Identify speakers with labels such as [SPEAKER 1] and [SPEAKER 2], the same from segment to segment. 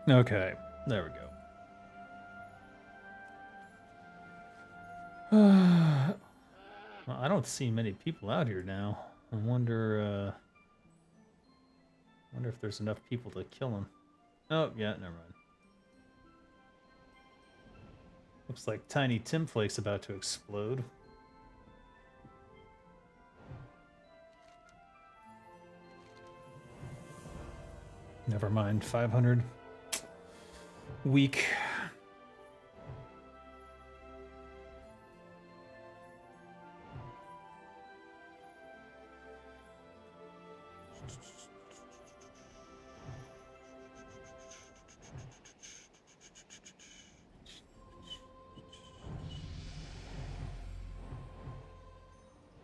[SPEAKER 1] Okay, there we go. Well, I don't see many people out here now. I wonder if there's enough people to kill him. Oh, yeah, never mind. Looks like Tiny Tim Flake's about to explode. Never mind, 500. Weak.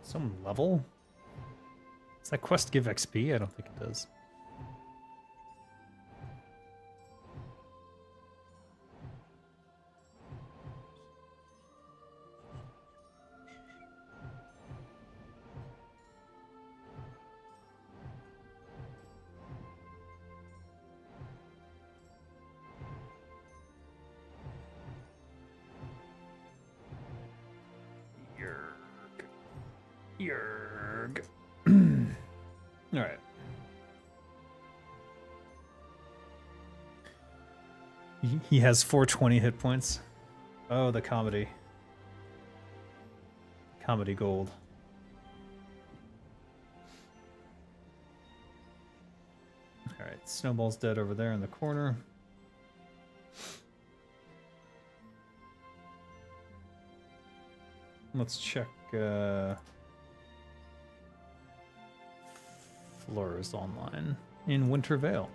[SPEAKER 1] Some level? Does that quest give XP? I don't think it does. Yerg. Alright. He has 420 hit points. Oh, the comedy. Comedy gold. Alright, Snowball's dead over there in the corner. Let's check Flores online in Winter Vale.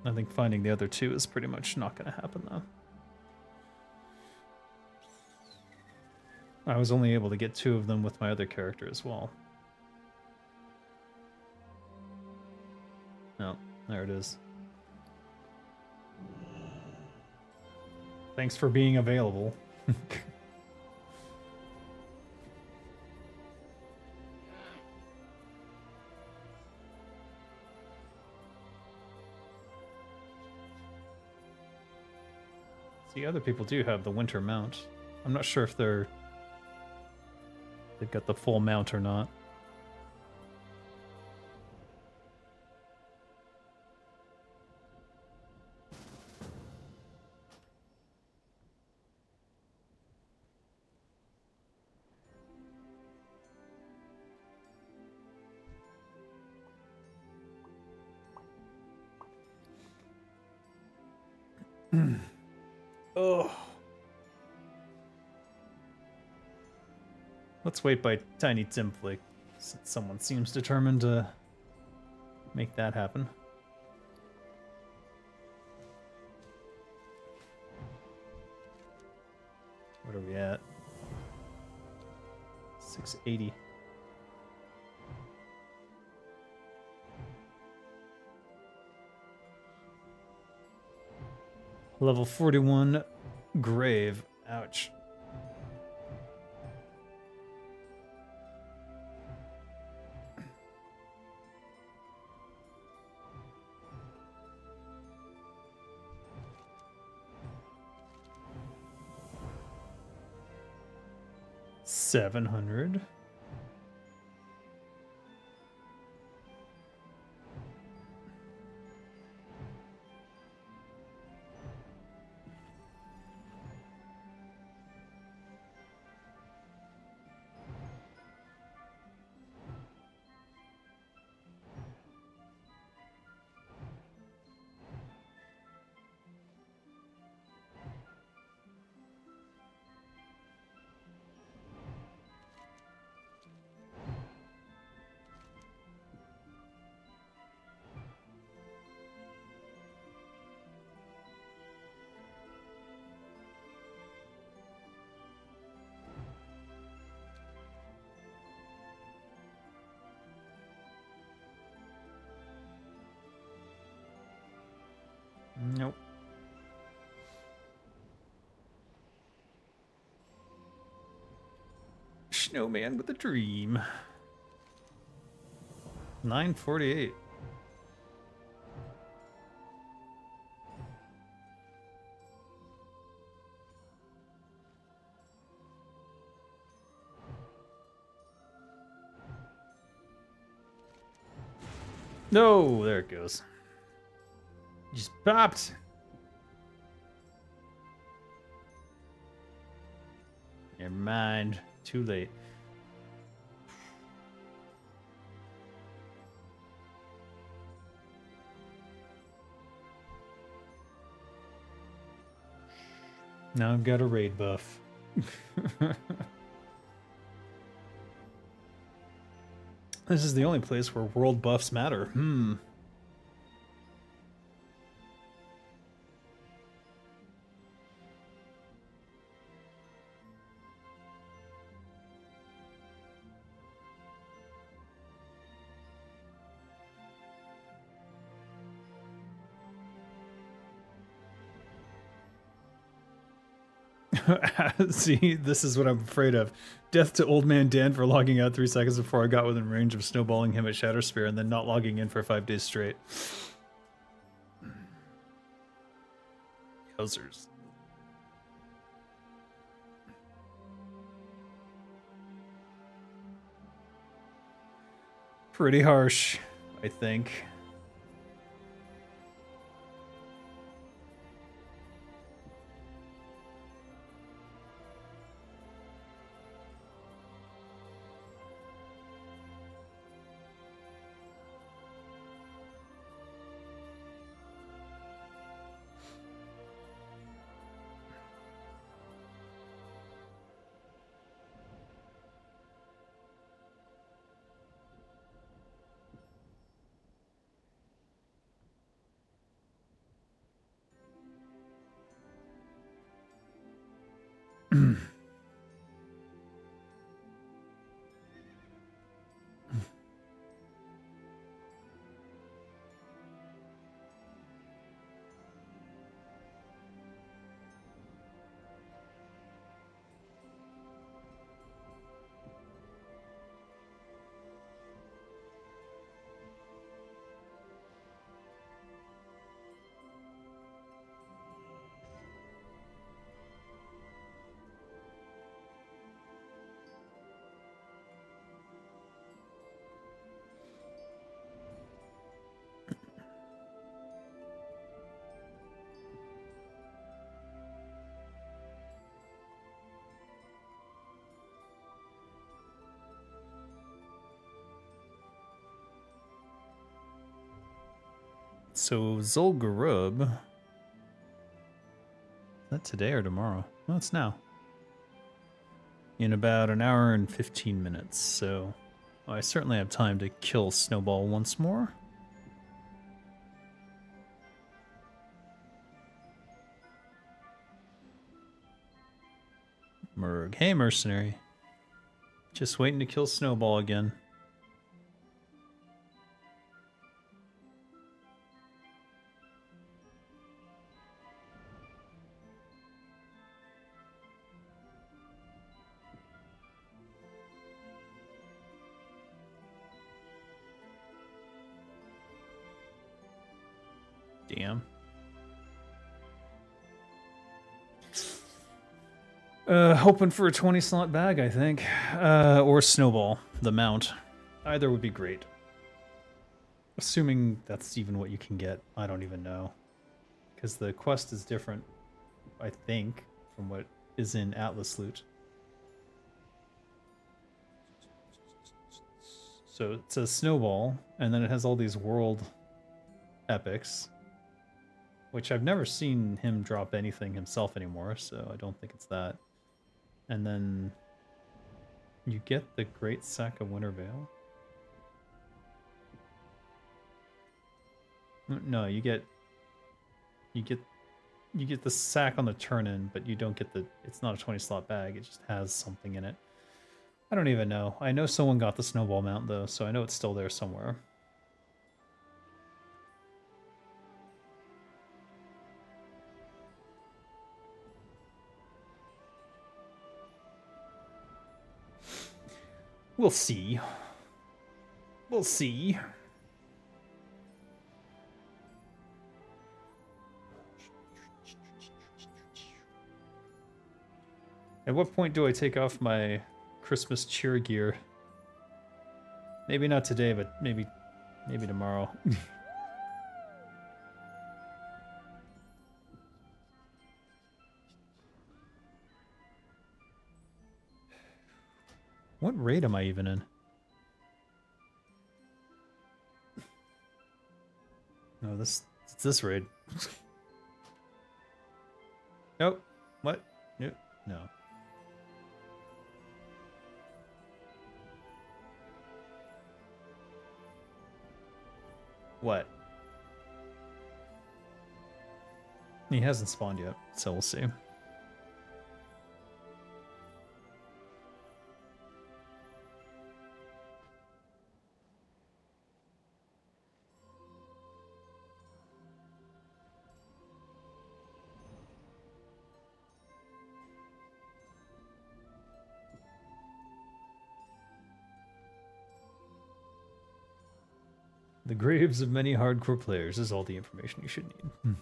[SPEAKER 1] I think finding the other two is pretty much not going to happen, though. I was only able to get 2 of them with my other character as well. No, there it is. Thanks for being available. See, other people do have the winter mount. I'm not sure if they've got the full mount or not. Oh. Let's wait by Tiny Tim Flake, since someone seems determined to make that happen. What are we at? 680. Level 41 grave. Ouch. $700. Snowman with a dream. 9:48. No, there it goes. Just popped. Never mind. Too late. Now I've got a raid buff. This is the only place where world buffs matter. See, this is what I'm afraid of. Death to Old Man Dan for logging out 3 seconds before I got within range of snowballing him at Shatterspear and then not logging in for 5 days straight. Yowzers. Pretty harsh, I think. So Zul'Gurub, is that today or tomorrow? No, it's now. In about an hour and 15 minutes, so I certainly have time to kill Snowball once more. Merg. Hey, mercenary. Just waiting to kill Snowball again. Damn. Hoping for a 20 slot bag, I think. Or Snowball, the mount. Either would be great. Assuming that's even what you can get. I don't even know. Because the quest is different, I think, from what is in Atlas Loot. So it says Snowball, and then it has all these world epics. Which I've never seen him drop anything himself anymore, so I don't think it's that. And then you get the Great Sack of Winter Vale. No, you get the sack on the turn-in, but you don't get the. It's not a 20 slot bag. It just has something in it. I don't even know. I know someone got the Snowball mount though, so I know it's still there somewhere. We'll see. We'll see. At what point do I take off my Christmas cheer gear? Maybe not today, but maybe tomorrow. What raid am I even in? No, it's this raid. Nope. What? Nope. No. What? He hasn't spawned yet, so we'll see. The graves of many hardcore players is all the information you should need.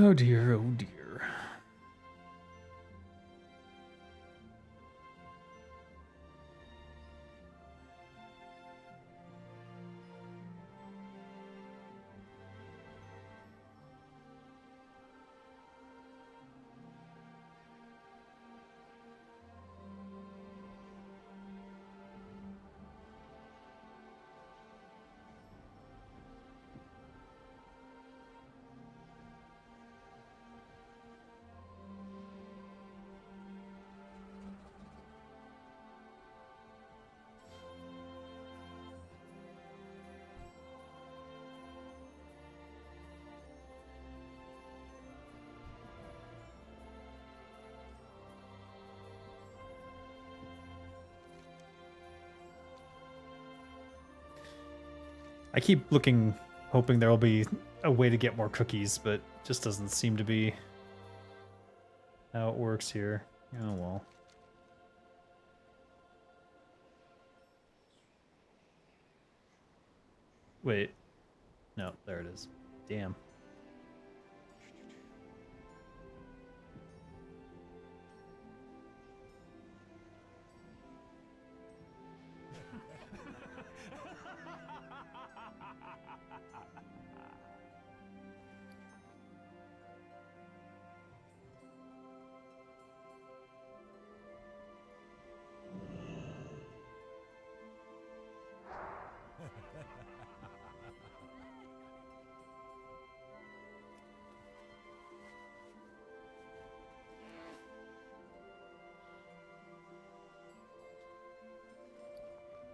[SPEAKER 1] Oh dear, oh dear. I keep looking, hoping there will be a way to get more cookies, but just doesn't seem to be how it works here. Oh well. Wait. No, there it is. Damn.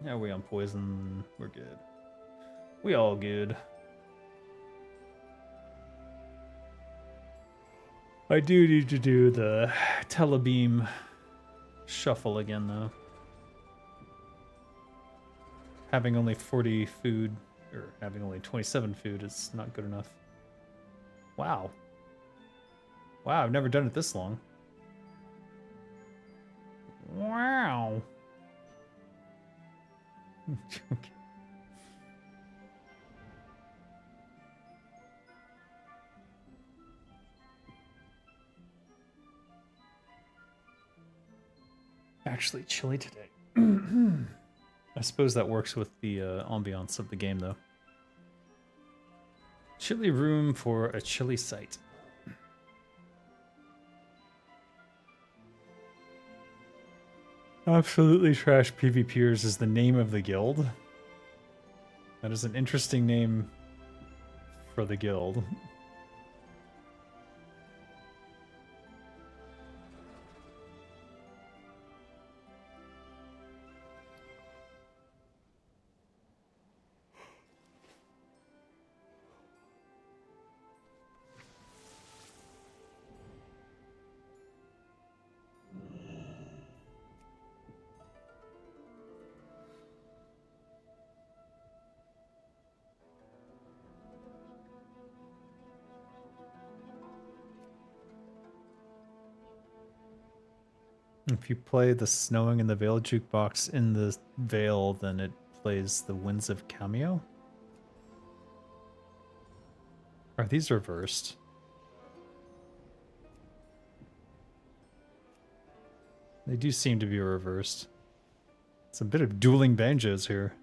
[SPEAKER 1] Yeah, we on poison. We're good. We all good. I do need to do the telebeam shuffle again, though. Having only 40 food, or having only 27 food is not good enough. Wow. Wow, I've never done it this long. Wow. Okay. Actually chilly today. I suppose that works with the ambiance of the game, though. Chilly room for a chilly sight. Absolutely Trash PvPers is the name of the guild. That is an interesting name for the guild. If you play the Snowing in the Vale jukebox in the Vale, then it plays the Winds of Cameo. Are these reversed? They do seem to be reversed. It's a bit of dueling banjos here.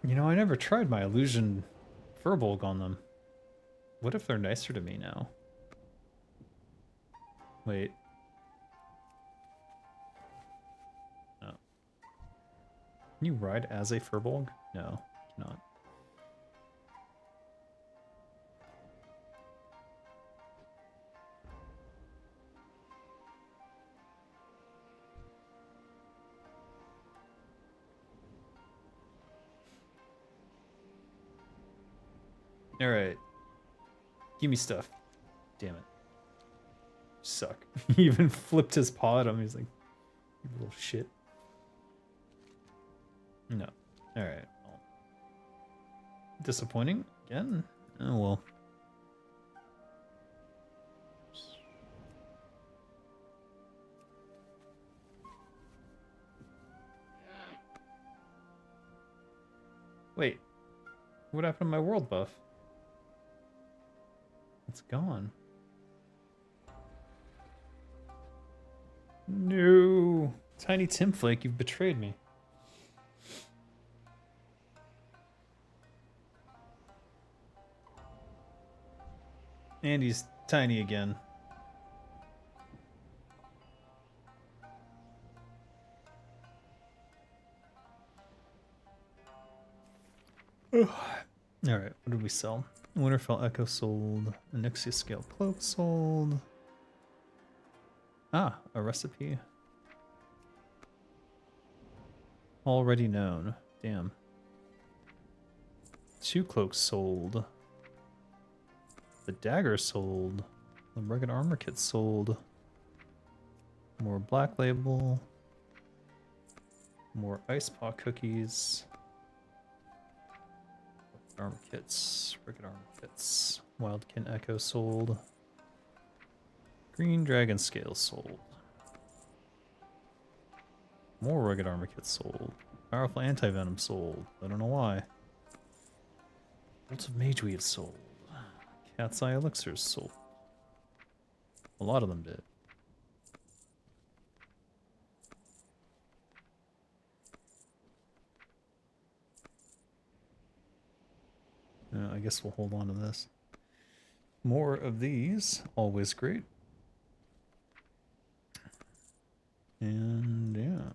[SPEAKER 1] You know, I never tried my illusion Furbolg on them. What if they're nicer to me now? Wait. No. Can you ride as a Furbolg? No, not. All right. Give me stuff. Damn it. Suck. He even flipped his paw at him. He's like, you little shit. No. All right. Well, disappointing again. Oh well. Wait. What happened to my world buff? It's gone. No. Tiny Timflake, you've betrayed me. And he's tiny again. Alright, what did we sell? Winterfell Echo sold. Onyxia Scale Cloak sold. Ah, a recipe. Already known. Damn. 2 cloaks sold. The dagger sold. The rugged armor kit sold. More black label. More ice paw cookies. Armor kits, rugged armor kits, Wildkin Echo sold, Green Dragon Scale sold, more rugged armor kits sold, powerful anti-venom sold, I don't know why, Bolts of Mageweed sold, Cat's Eye Elixirs sold, a lot of them did. I guess we'll hold on to this. More of these, always great. And yeah.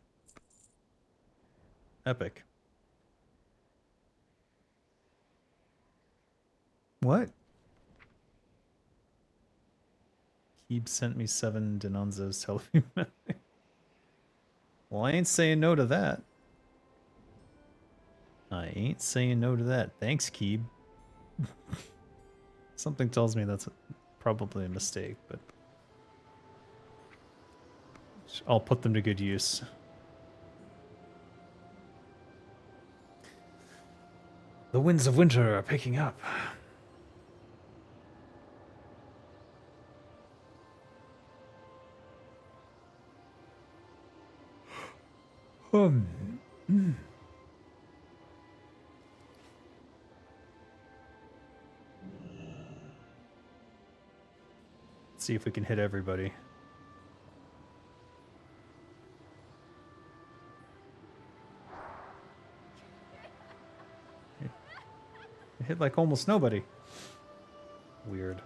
[SPEAKER 1] Epic. What? Keeb sent me 7 Denonzos telling me. Well, I ain't saying no to that. I ain't saying no to that. Thanks, Keeb. Something tells me that's probably a mistake, but I'll put them to good use. The winds of winter are picking up. See if we can hit everybody. It hit like almost nobody. Weird.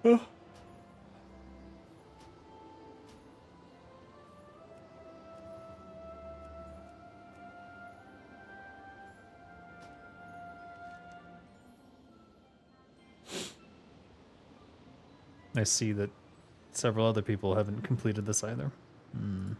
[SPEAKER 1] Oh. I see that several other people haven't completed this either. Hmm.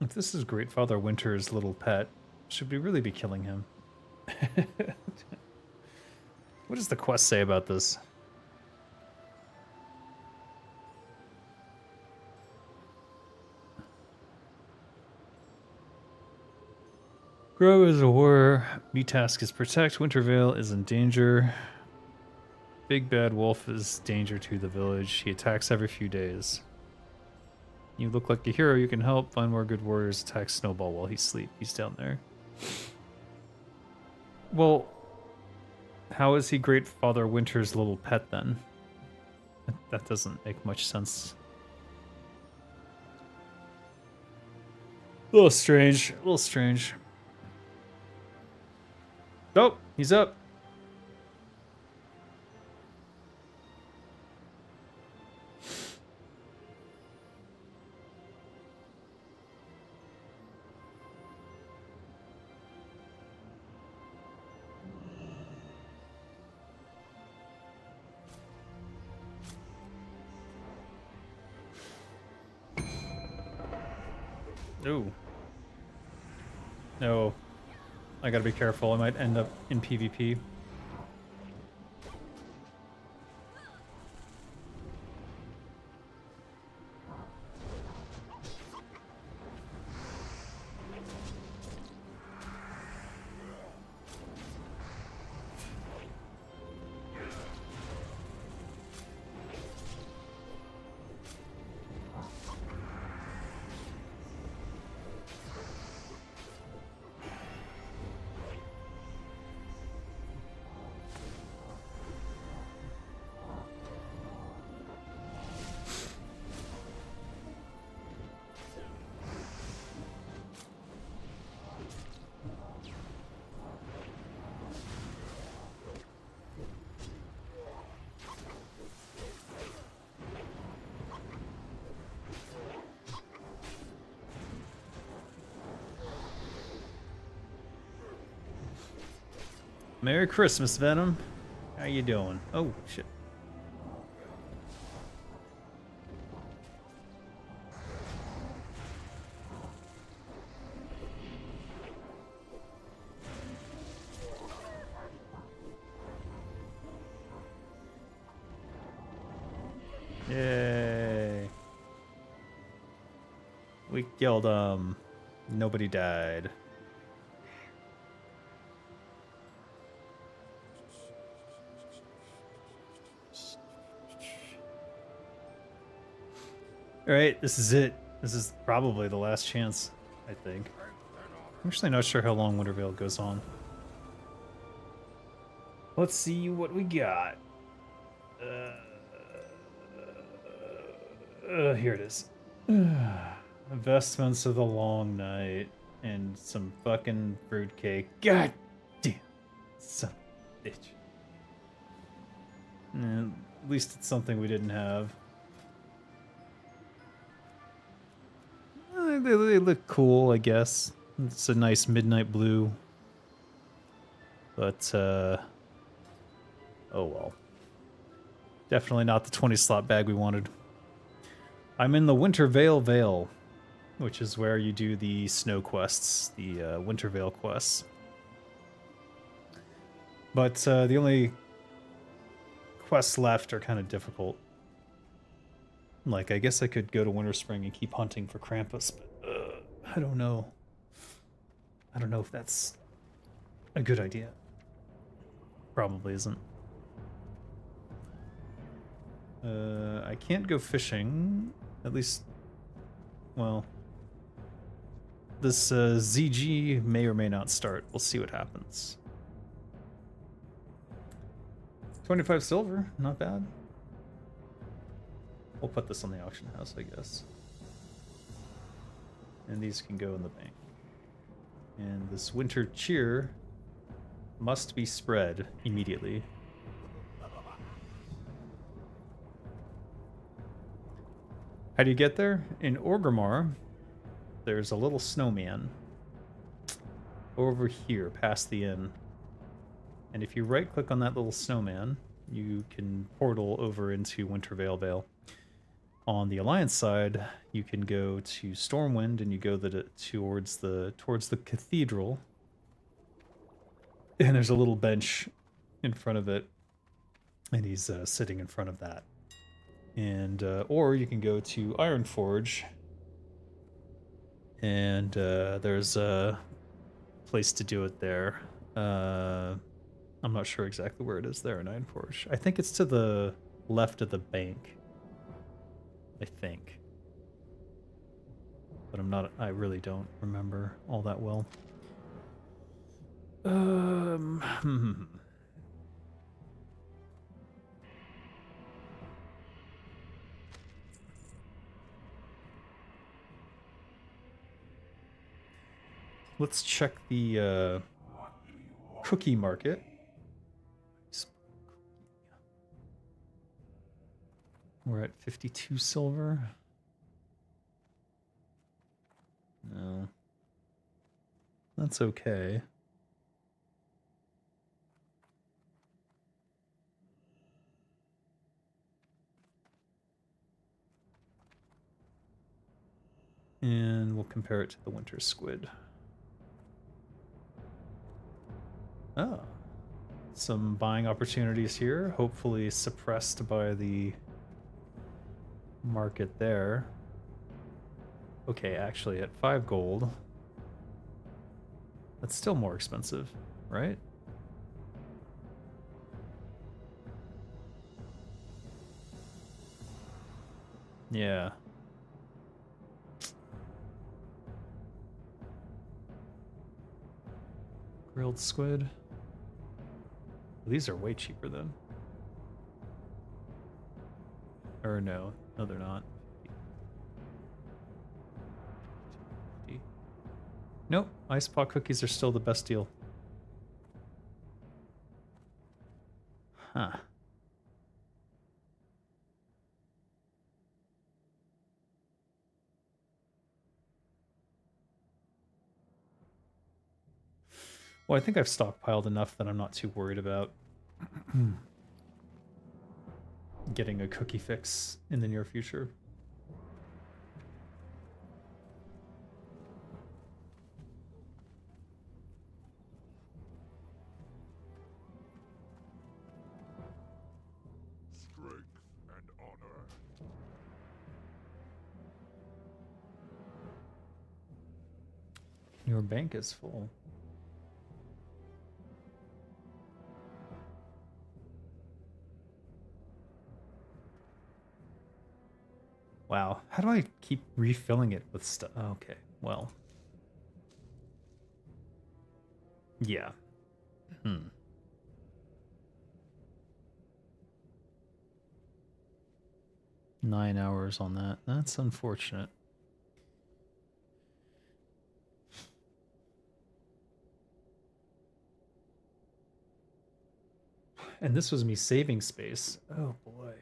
[SPEAKER 1] If this is Great Father Winter's little pet, should we really be killing him? What does the quest say about this? Grow is a war. Me task is protect. Wintervale is in danger. Big bad wolf is danger to the village. He attacks every few days. You look like a hero. You can help. Find more good warriors. Attack Snowball while he's asleep. He's down there. Well, how is he Great Father Winter's little pet then? That doesn't make much sense. A little strange. A little strange. Oh, he's up. Ooh. No. I gotta be careful. I might end up in PvP. Merry Christmas, Venom. How you doing? Oh, shit. Yay. We killed, nobody died. Alright, this is it. This is probably the last chance, I think. I'm actually not sure how long Wintervale goes on. Let's see what we got. Here it is. Investments of the Long Night and some fucking fruitcake. God damn. Son of a bitch. At least it's something we didn't have. They look cool, I guess. It's a nice midnight blue. But, oh well. Definitely not the 20 slot bag we wanted. I'm in the Wintervale Vale, which is where you do the snow quests, the Wintervale quests. But the only quests left are kind of difficult. Like, I guess I could go to Winterspring and keep hunting for Krampus, but I don't know. I don't know if that's a good idea. Probably isn't. I can't go fishing. At least, well, this ZG may or may not start. We'll see what happens. 25 silver, not bad. We'll put this on the auction house, I guess. And these can go in the bank. And this winter cheer must be spread immediately. How do you get there? In Orgrimmar, there's a little snowman over here past the inn. And if you right click on that little snowman, you can portal over into Wintervale Vale. On the Alliance side, you can go to Stormwind and you go towards the cathedral. And there's a little bench in front of it. And he's sitting in front of that. And or you can go to Ironforge, and there's a place to do it there. I'm not sure exactly where it is there in Ironforge. I think it's to the left of the bank. I think. But I really don't remember all that well. Let's check the cookie market. We're at 52 silver. No. That's okay. And we'll compare it to the winter squid. Oh. Some buying opportunities here, hopefully suppressed by the market there. Okay, actually at 5 gold. That's still more expensive, right? Yeah. Grilled squid. These are way cheaper then. Or no, they're not. Nope, ice pot cookies are still the best deal. Huh. Well, I think I've stockpiled enough that I'm not too worried about getting a cookie fix in the near future.
[SPEAKER 2] Strength and honor.
[SPEAKER 1] Your bank is full. Wow, how do I keep refilling it with stuff? Okay, well. Yeah. 9 hours on that. That's unfortunate. And this was me saving space. Oh boy.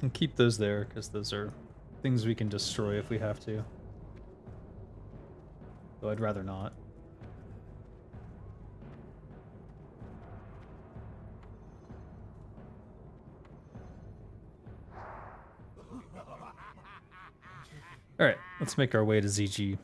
[SPEAKER 1] And keep those there, because those are things we can destroy if we have to. Though I'd rather not. All right, let's make our way to ZG.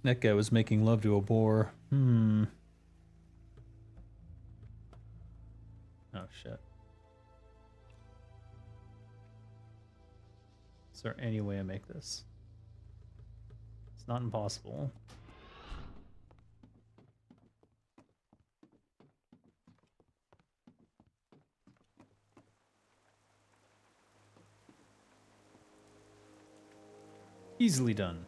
[SPEAKER 1] That guy was making love to a boar. Oh shit. Is there any way I make this? It's not impossible. Easily done.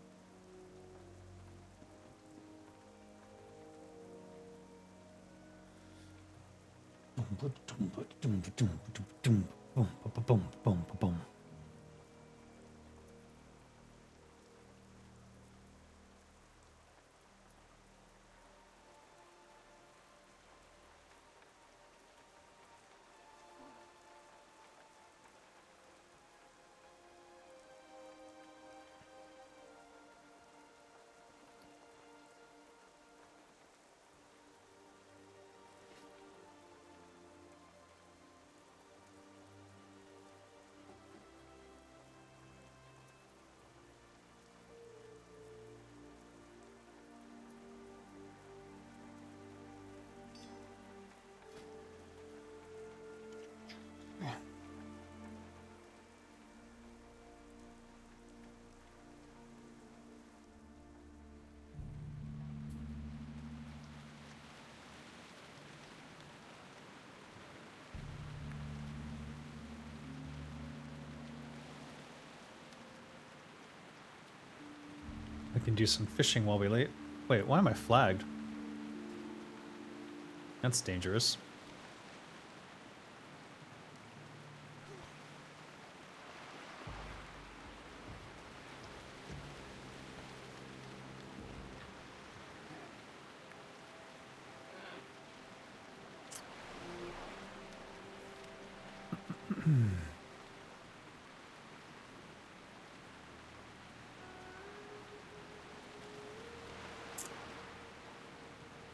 [SPEAKER 1] I can do some fishing while we wait. Wait, why am I flagged? That's dangerous.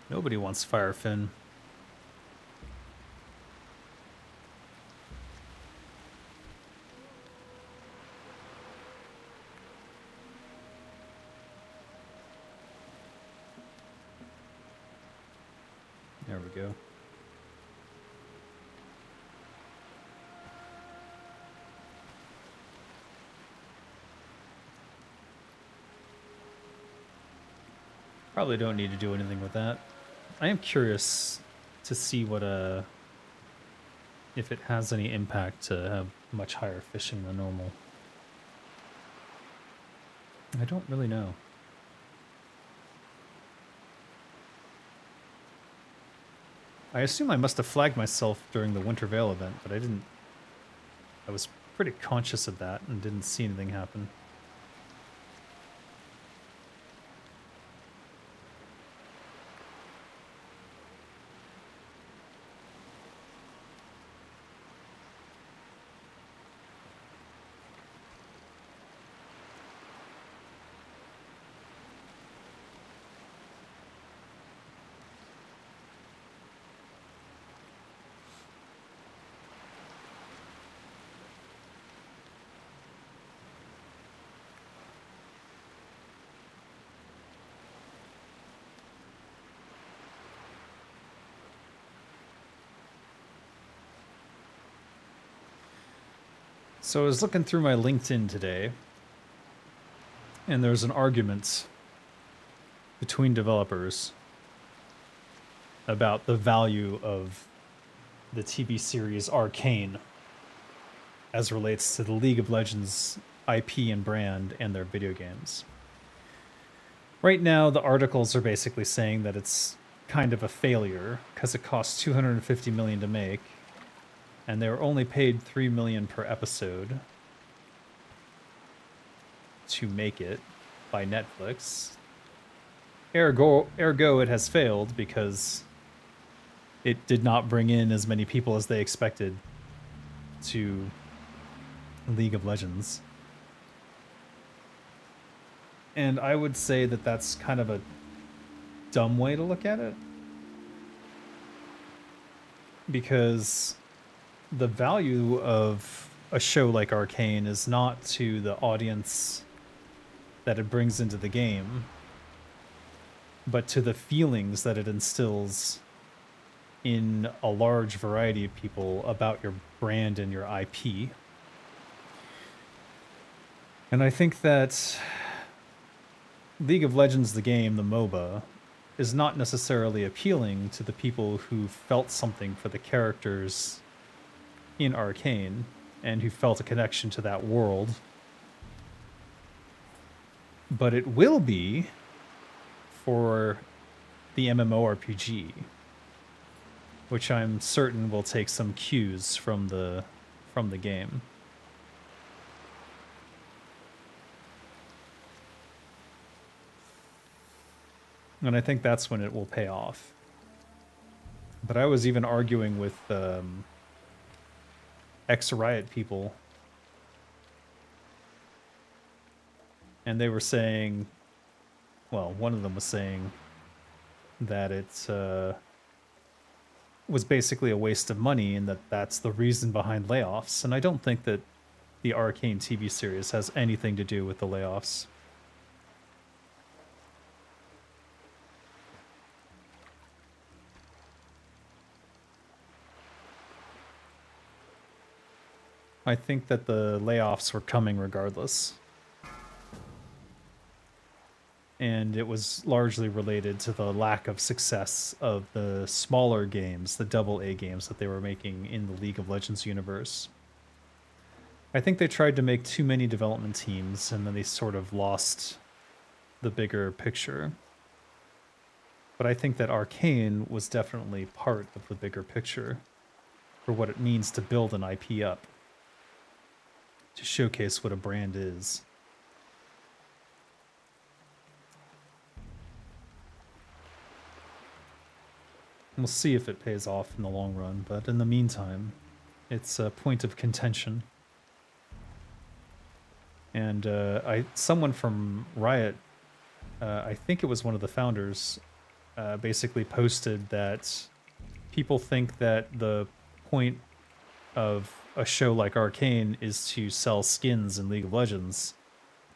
[SPEAKER 1] Nobody wants Firefin. There we go. Probably don't need to do anything with that. I am curious to see what if it has any impact to have much higher fishing than normal. I don't really know. I assume I must have flagged myself during the Winter Veil event, but I didn't. I was pretty conscious of that and didn't see anything happen. So I was looking through my LinkedIn today, and there's an argument between developers about the value of the TV series Arcane as relates to the League of Legends IP and brand and their video games. Right now, the articles are basically saying that it's kind of a failure because it costs $250 million to make, and they were only paid $3 million per episode to make it. by Netflix. Ergo, it has failed because it did not bring in as many people as they expected to League of Legends. And I would say that that's kind of a dumb way to look at it. Because the value of a show like Arcane is not to the audience that it brings into the game, but to the feelings that it instills in a large variety of people about your brand and your IP. And I think that League of Legends, the game, the MOBA, is not necessarily appealing to the people who felt something for the characters in Arcane and who felt a connection to that world. But it will be for the MMORPG, which I'm certain will take some cues from the game. And I think that's when it will pay off. But I was even arguing with ex-Riot people, and they were saying, well, one of them was saying that it was basically a waste of money and that that's the reason behind layoffs. And I don't think that the Arcane TV series has anything to do with the layoffs. I think that the layoffs were coming regardless. And it was largely related to the lack of success of the smaller games, the AA games that they were making in the League of Legends universe. I think they tried to make too many development teams, and then they sort of lost the bigger picture. But I think that Arcane was definitely part of the bigger picture for what it means to build an IP up, to showcase what a brand is. We'll see if it pays off in the long run, but in the meantime, it's a point of contention. And someone from Riot, I think it was one of the founders, basically posted that people think that the point of a show like Arcane is to sell skins in League of Legends,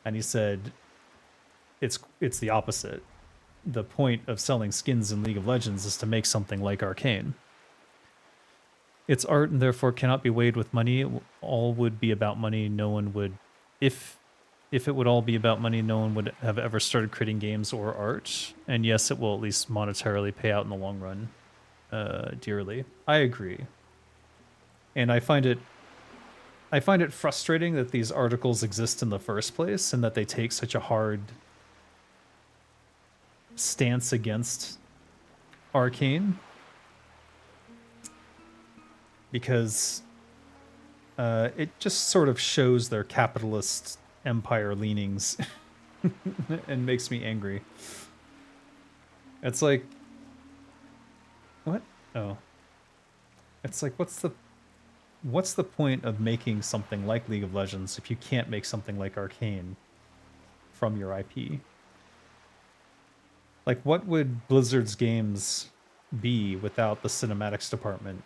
[SPEAKER 1] and he said it's the opposite. The point of selling skins in League of Legends is to make something like Arcane. It's art and therefore cannot be weighed with money. It all would be about money. No one would, if it would all be about money, no one would have ever started creating games or art. And yes, it will at least monetarily pay out in the long run, dearly. I agree. And I find it frustrating that these articles exist in the first place and that they take such a hard stance against Arcane, because it just sort of shows their capitalist empire leanings and makes me angry. It's like, what? Oh, it's like, what's the point of making something like League of Legends if you can't make something like Arcane from your IP? Like, what would Blizzard's games be without the cinematics department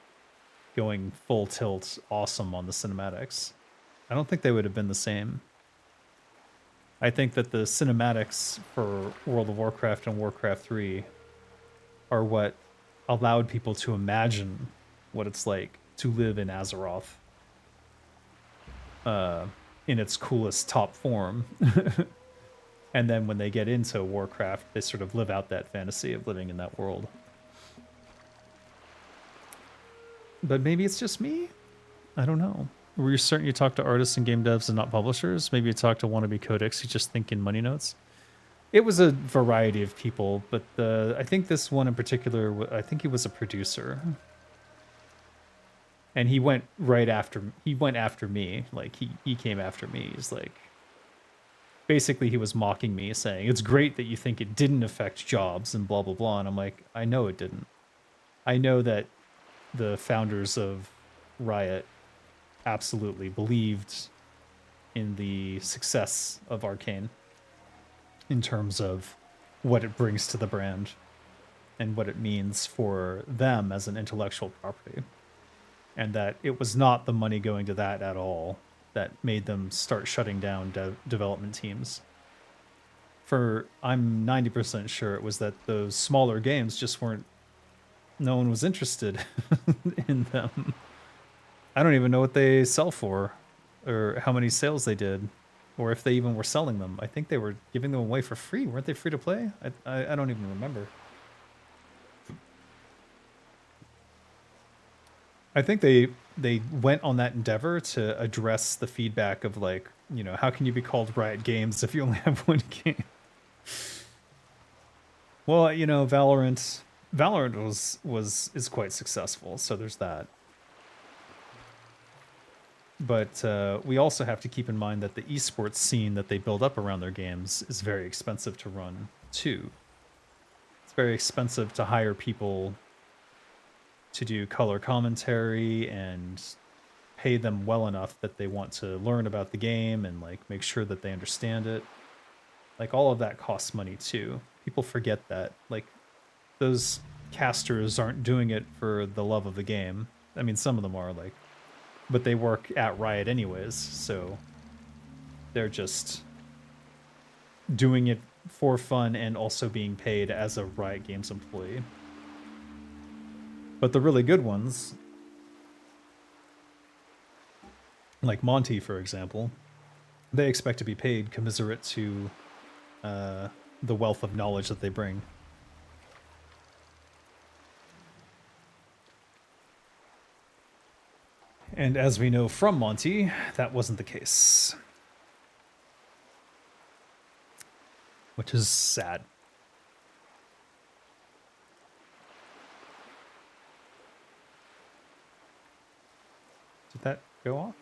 [SPEAKER 1] going full tilt awesome on the cinematics? I don't think they would have been the same. I think that the cinematics for World of Warcraft and Warcraft 3 are what allowed people to imagine what it's like to live in Azeroth in its coolest top form. And then when they get into Warcraft, they sort of live out that fantasy of living in that world. But maybe it's just me? I don't know. Were you certain you talk to artists and game devs and not publishers? Maybe you talk to wannabe codecs who just think in money notes? It was a variety of people, but I think this one in particular, I think he was a producer. And he went after me. Like, he came after me. He's like, basically he was mocking me, saying, it's great that you think it didn't affect jobs and blah, blah, blah. And I'm like, I know it didn't. I know that the founders of Riot absolutely believed in the success of Arcane in terms of what it brings to the brand and what it means for them as an intellectual property. And that it was not the money going to that at all that made them start shutting down development teams. I'm 90% sure it was that those smaller games just weren't, no one was interested in them. I don't even know what they sell for or how many sales they did or if they even were selling them. I think they were giving them away for free. Weren't they free to play? I don't even remember. I think they went on that endeavor to address the feedback of like, you know, how can you be called Riot Games if you only have one game? Well, you know, Valorant is quite successful, so there's that. But we also have to keep in mind that the esports scene that they build up around their games is very expensive to run too. It's very expensive to hire people to do color commentary and pay them well enough that they want to learn about the game and like make sure that they understand it. Like all of that costs money too. People forget that. Like those casters aren't doing it for the love of the game. I mean, some of them are like, but they work at Riot anyways, so they're just doing it for fun and also being paid as a Riot Games employee. But the really good ones, like Monty, for example, they expect to be paid commiserate to the wealth of knowledge that they bring. And as we know from Monty, that wasn't the case. Which is sad. Did that go off?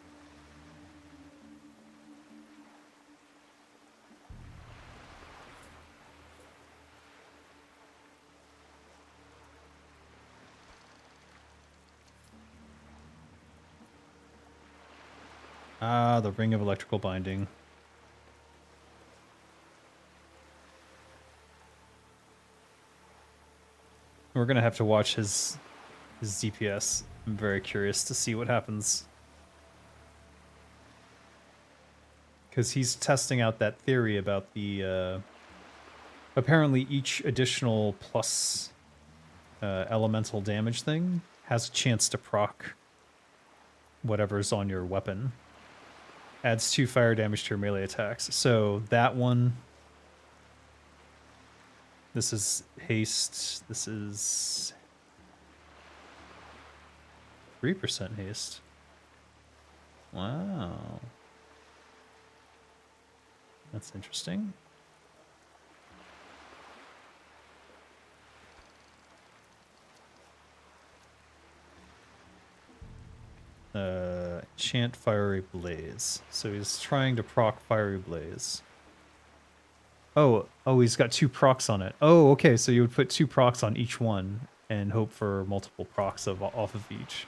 [SPEAKER 1] Ah, the ring of electrical binding. We're gonna have to watch his DPS. I'm very curious to see what happens. Because he's testing out that theory about the apparently each additional plus elemental damage thing has a chance to proc whatever's on your weapon. Adds 2 fire damage to your melee attacks. So that one, this is haste. This is 3% haste. Wow. That's interesting. Chant Fiery Blaze. So he's trying to proc Fiery Blaze. Oh, he's got 2 procs on it. Oh, okay, so you would put 2 procs on each one and hope for multiple procs off of each.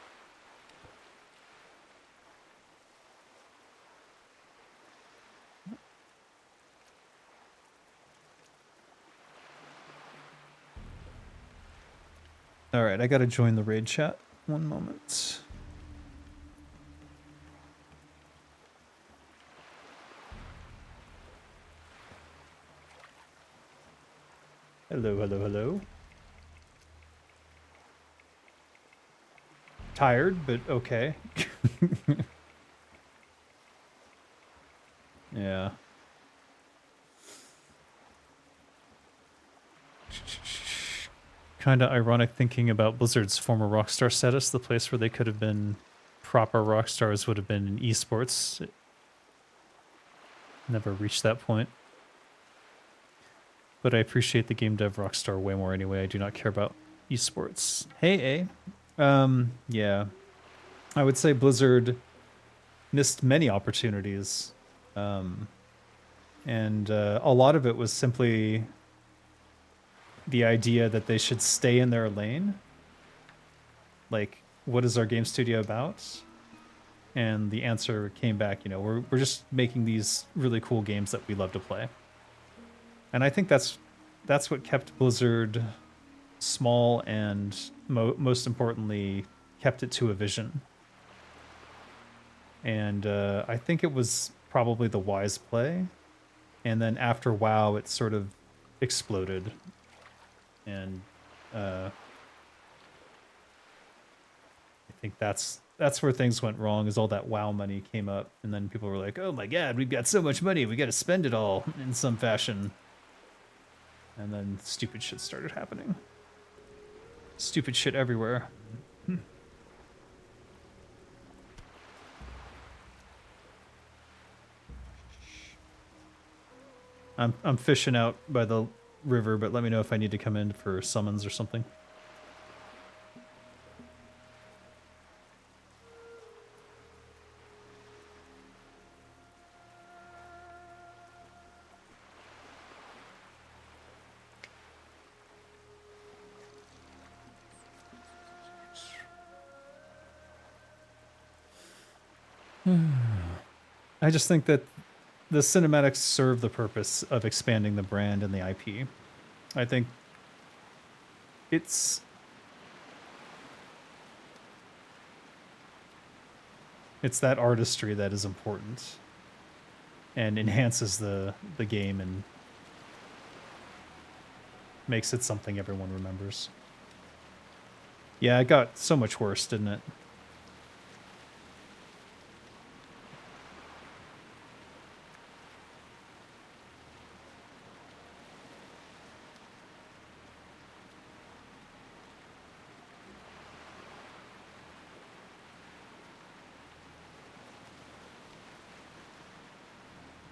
[SPEAKER 1] Alright, I gotta join the raid chat. One moment. Hello, hello, hello. Tired, but okay. Yeah. Kinda ironic thinking about Blizzard's former Rockstar status. The place where they could have been proper Rockstars would have been in esports. It never reached that point. But I appreciate the game dev Rockstar way more anyway. I do not care about esports. Hey, A. Yeah. I would say Blizzard missed many opportunities And a lot of it was simply the idea that they should stay in their lane. Like, what is our game studio about? And the answer came back, we're just making these really cool games that we love to play. And I think that's what kept Blizzard small and most importantly kept it to a vision. And I think it was probably the wise play. And then after WoW, it sort of exploded. And I think that's where things went wrong, is all that WoW money came up. And then people were like, oh my god, we've got so much money, we got to spend it all in some fashion. And then stupid shit started happening. Stupid shit everywhere. I'm fishing out by the river, but let me know if I need to come in for summons or something. I just think that the cinematics serve the purpose of expanding the brand and the IP. I think it's that artistry that is important and enhances the game and makes it something everyone remembers. Yeah, it got so much worse, didn't it?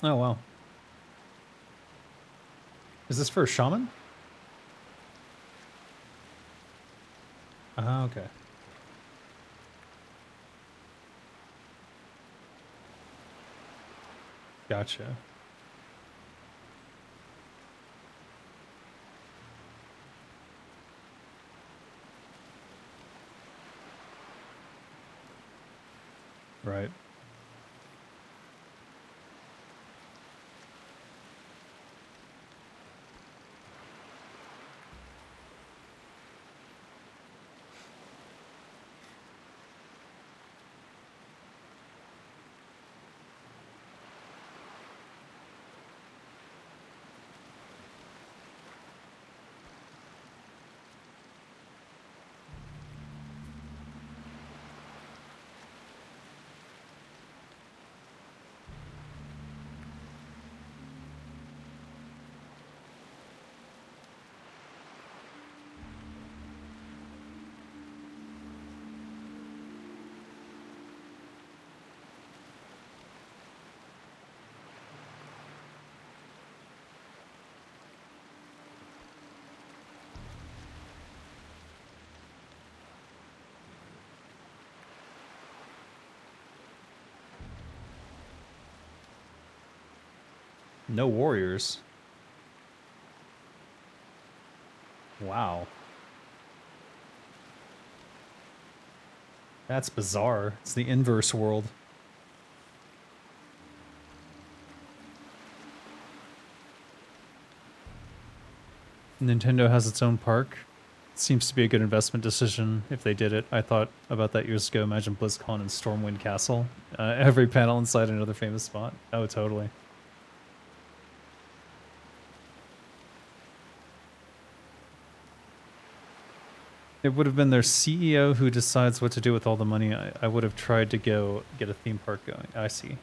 [SPEAKER 1] Oh, wow. Is this for a shaman? Ah, okay. Gotcha. Right. No warriors. Wow. That's bizarre. It's the inverse world. Nintendo has its own park. Seems to be a good investment decision if they did it. I thought about that years ago. Imagine BlizzCon and Stormwind Castle. Every panel inside another famous spot. Oh, totally. It would have been their CEO who decides what to do with all the money. I would have tried to go get a theme park going. I see.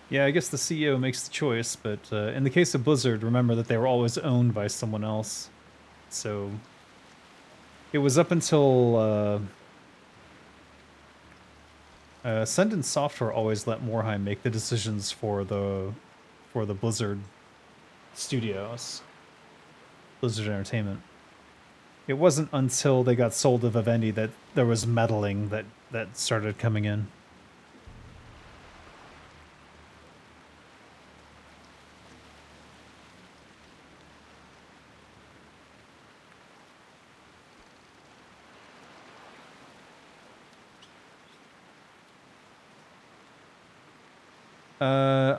[SPEAKER 1] Yeah, I guess the CEO makes the choice, but in the case of Blizzard, remember that they were always owned by someone else. So it was up until Ascendant Software always let Morheim make the decisions for the Blizzard studios, Blizzard Entertainment. It wasn't until they got sold to Vivendi that there was meddling that started coming in.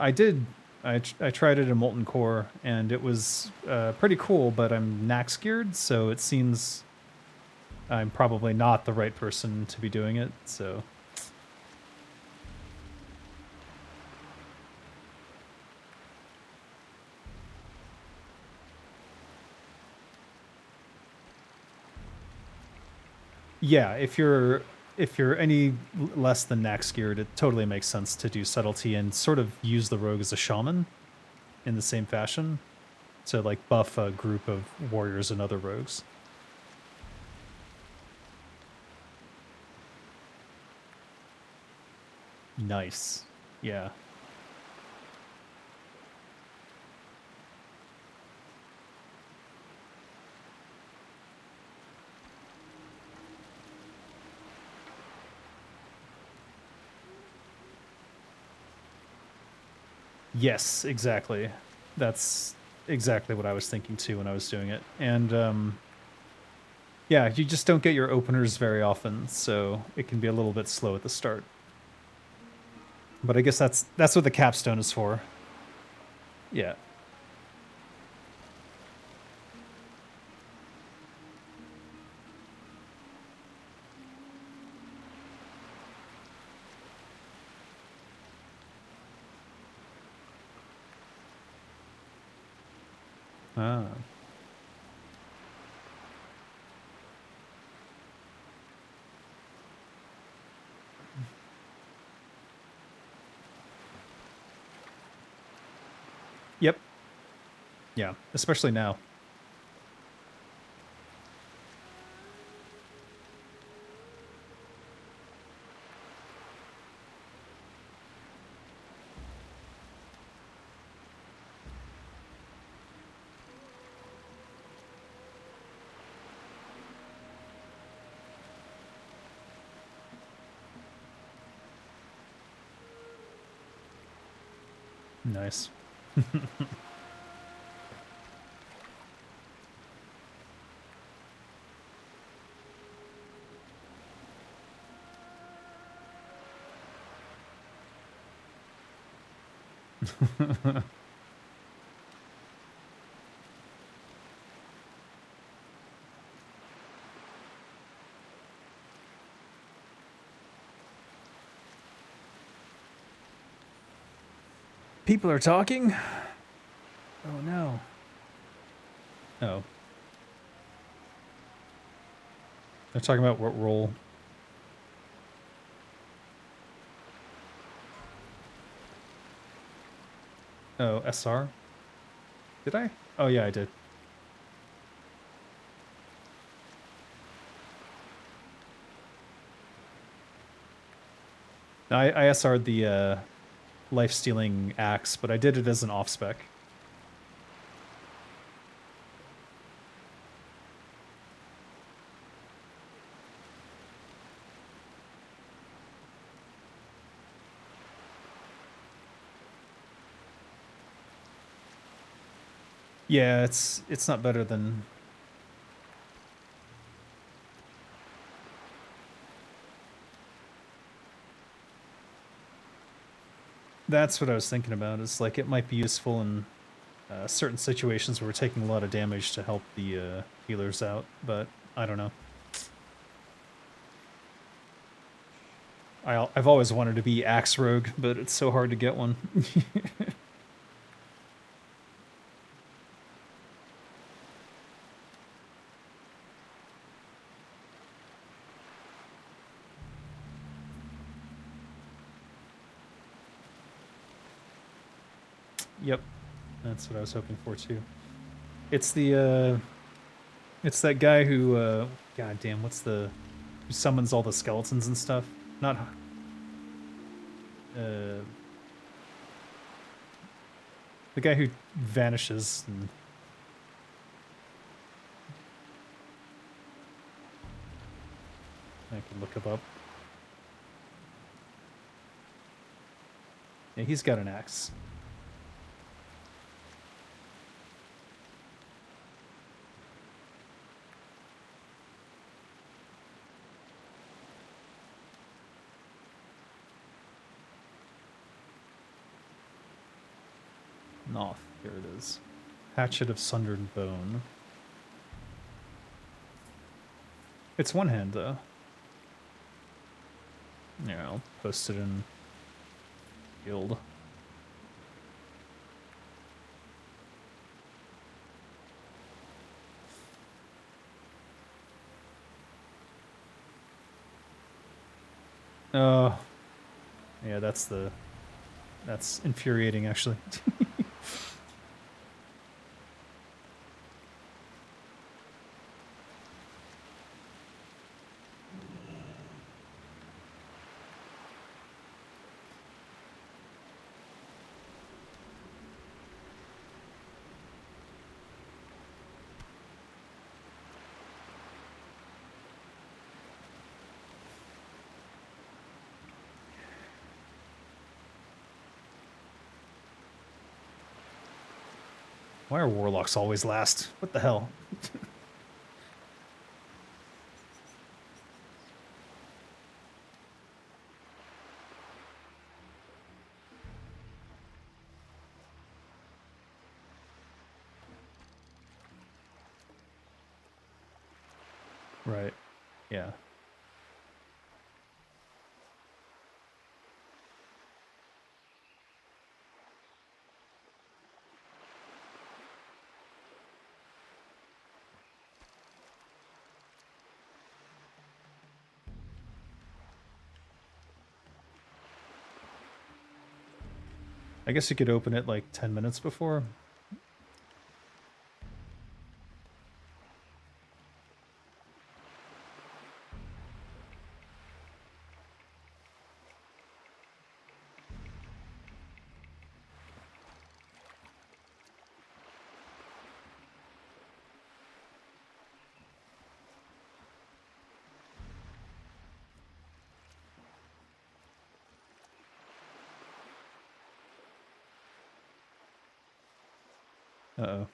[SPEAKER 1] I did. I tried it in Molten Core, and it was pretty cool, but I'm Nax geared, so it seems I'm probably not the right person to be doing it, so... Yeah, if you're any less than Nax geared, it totally makes sense to do subtlety and sort of use the rogue as a shaman in the same fashion to like buff a group of warriors and other rogues. Nice. Yeah. Yes, exactly. That's exactly what I was thinking too when I was doing it. And yeah, you just don't get your openers very often, so it can be a little bit slow at the start. But I guess that's what the capstone is for. Yeah. Ah. Yep. Yeah, especially now. Nice. People are talking? Oh no. Oh. They're talking about what role? Oh, SR? Did I? Oh yeah, I did. I SR'd the life-stealing axe, but I did it as an off-spec. Yeah, it's not better than... That's what I was thinking about, is like it might be useful in certain situations where we're taking a lot of damage to help the healers out, but I don't know. I've always wanted to be Axe Rogue, but it's so hard to get one. Yep, that's what I was hoping for too. It's the it's that guy who god damn, who summons all the skeletons and stuff? Not the The guy who vanishes and... I can look him up. Yeah, he's got an axe. Noth, here it is. Hatchet of Sundered Bone. It's one hand, though. Yeah, I'll post it in Guild. Yeah, that's infuriating, actually. Why are warlocks always last? What the hell? Right. Yeah. I guess you could open it like 10 minutes before. Uh-oh.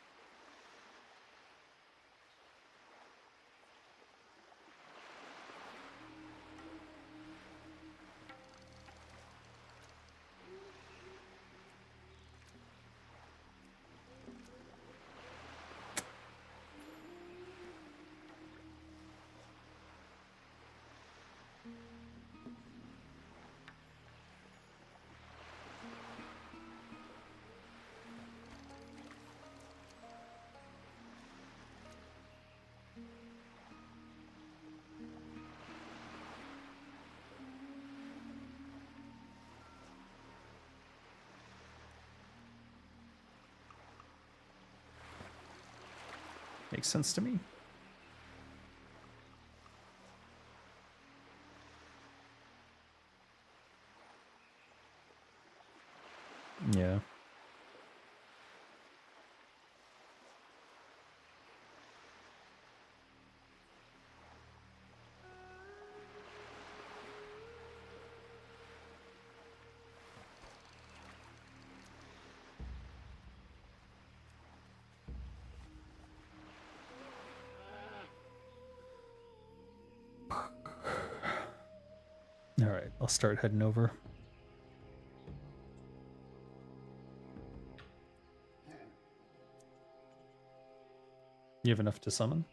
[SPEAKER 1] Makes sense to me. Yeah. All right, I'll start heading over. You have enough to summon?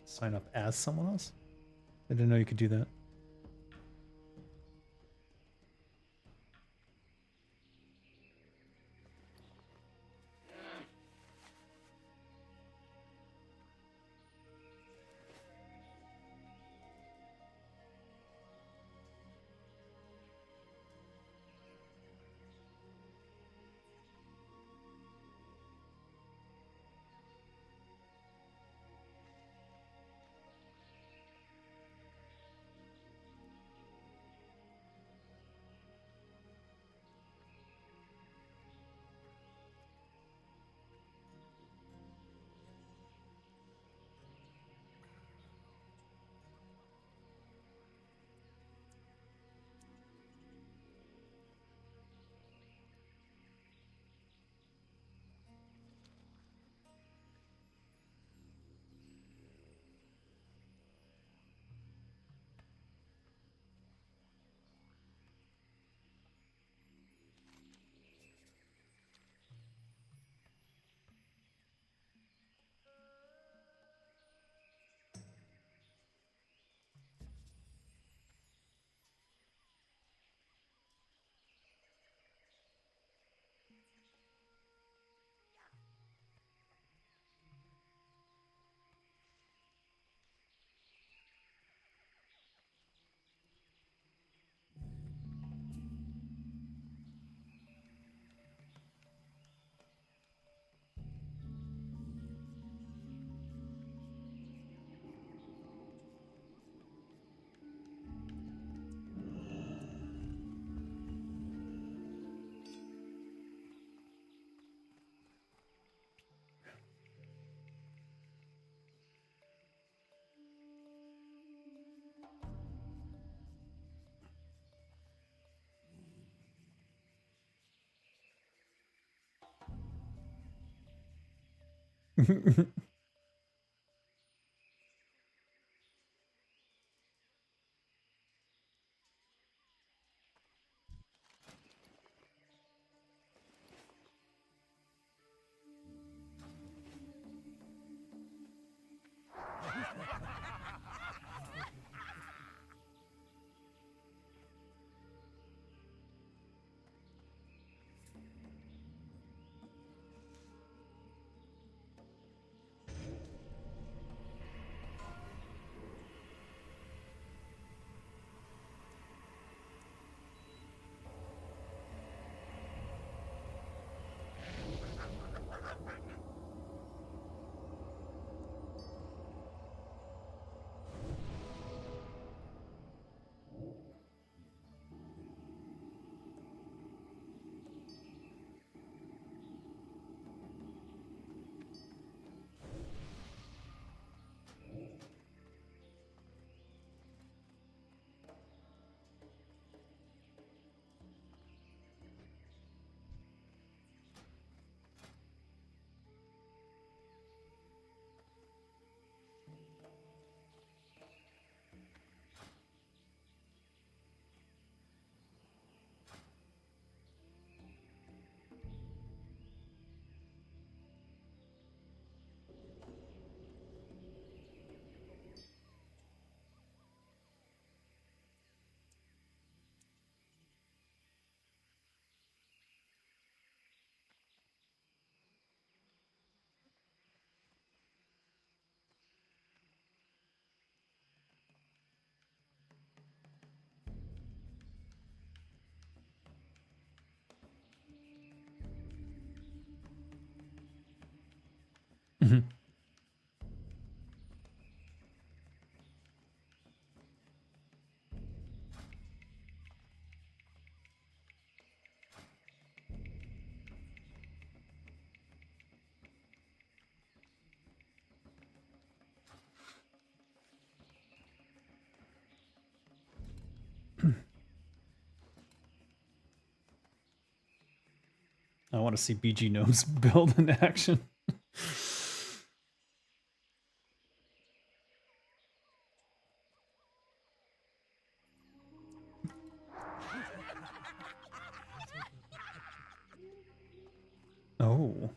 [SPEAKER 1] Sign up as someone else? I didn't know you could do that. Mhm. I want to see BG Gnomes build in action. Oh.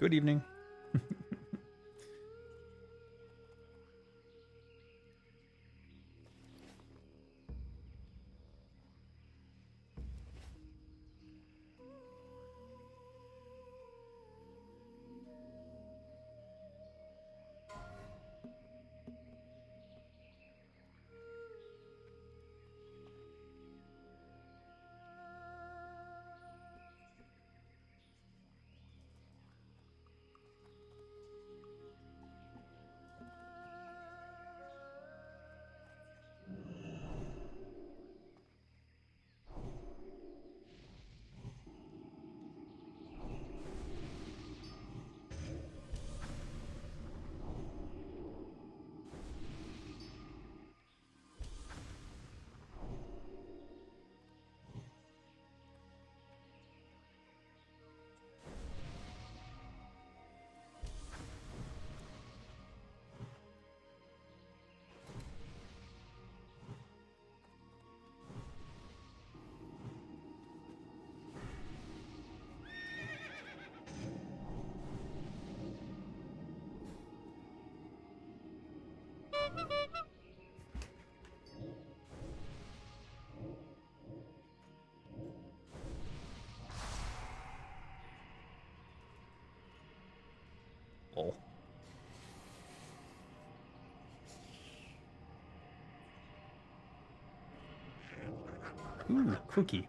[SPEAKER 1] Good evening. Lol. Ooh, cookie.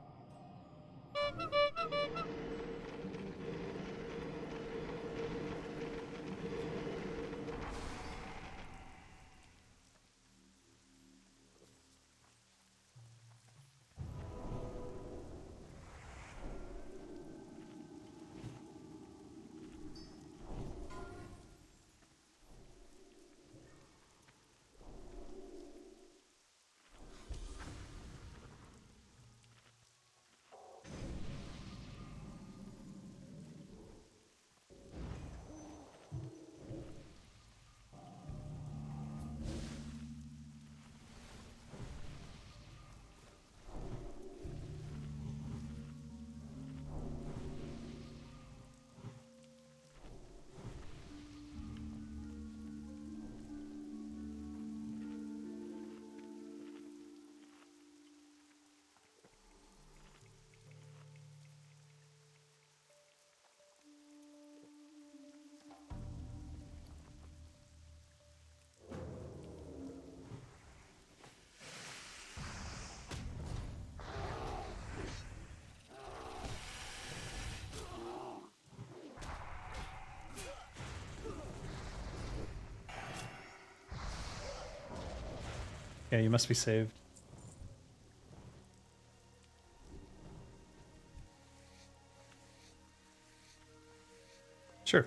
[SPEAKER 1] Yeah, you must be saved. Sure.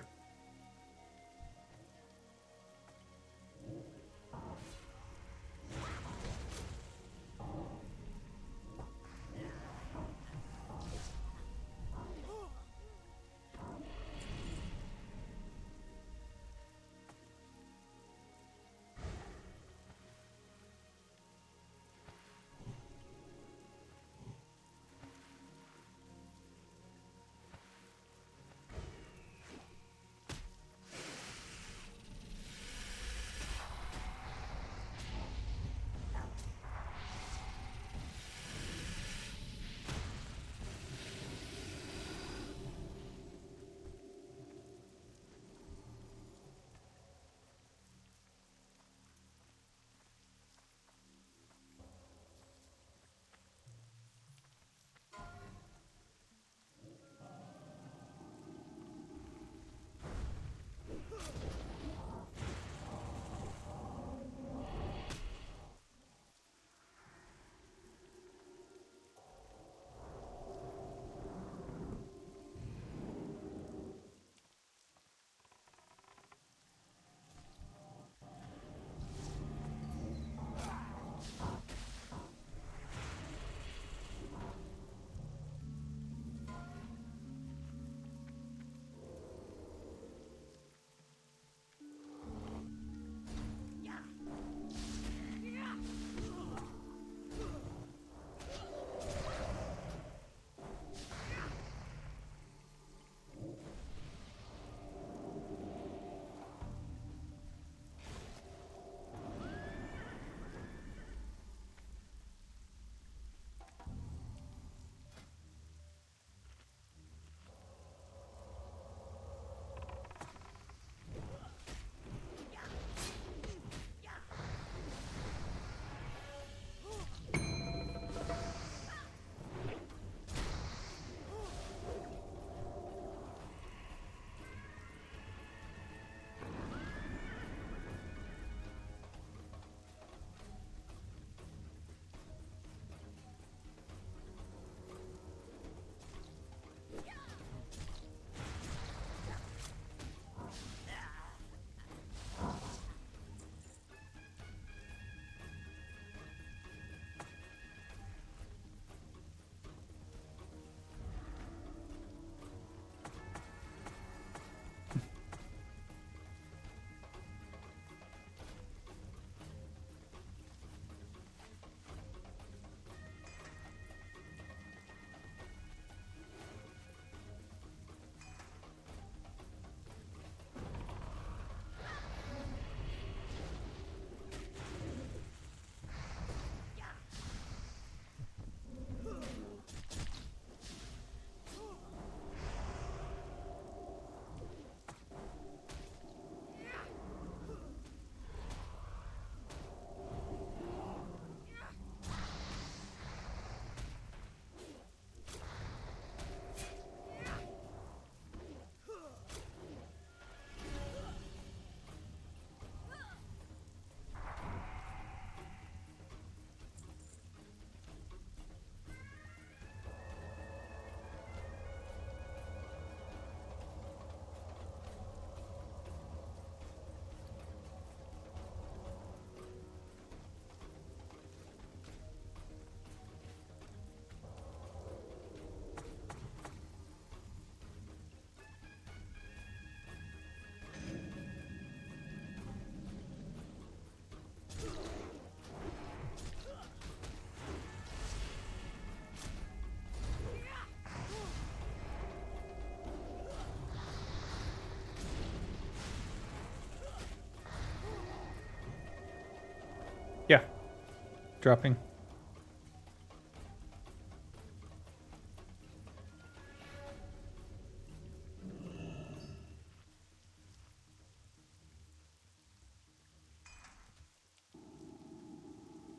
[SPEAKER 1] dropping.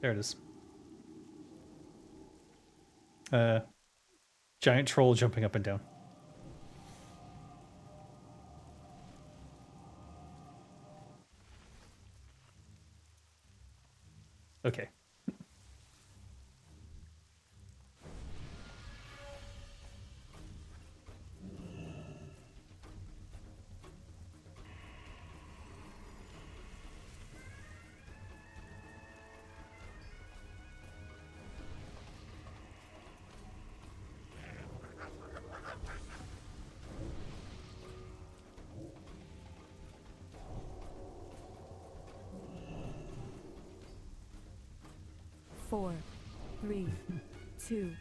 [SPEAKER 1] There it is. Giant troll jumping up and down. Okay.
[SPEAKER 3] Four, three, two.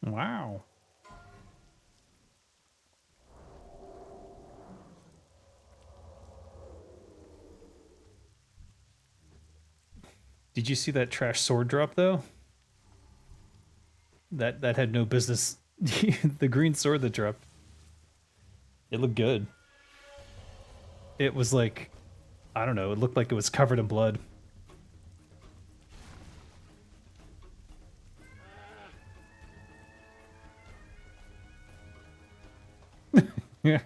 [SPEAKER 3] Wow. Did you see that trash sword drop though? That had no business. The green sword that dropped. It looked good. It was like, I don't know, it looked like it was covered in blood.
[SPEAKER 1] Yeah.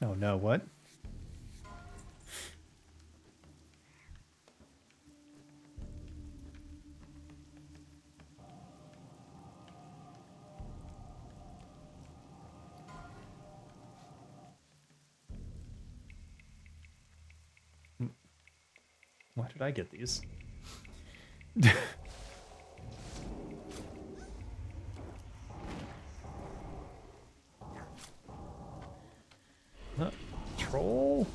[SPEAKER 1] Oh no, what? Why did I get these? Troll?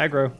[SPEAKER 1] Aggro.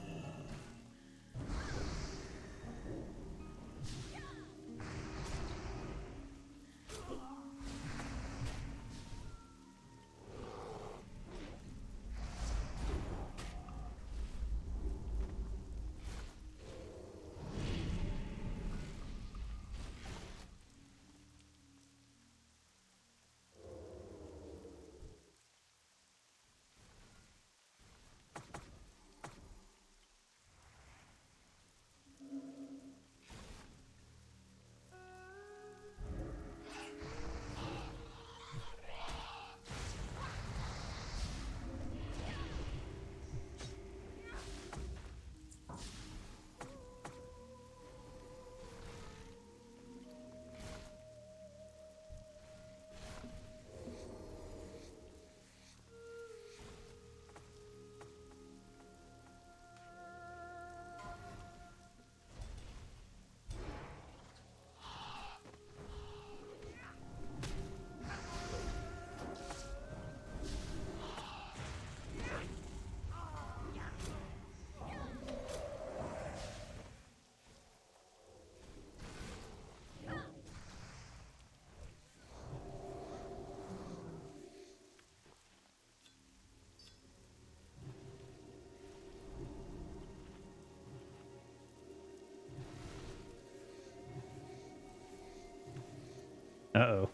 [SPEAKER 1] Uh-oh.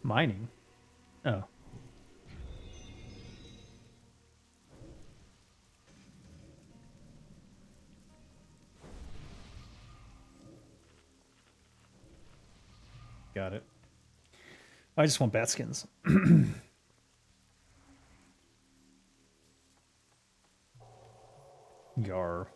[SPEAKER 1] Mining? Oh. Got it. I just want bat skins. Yar.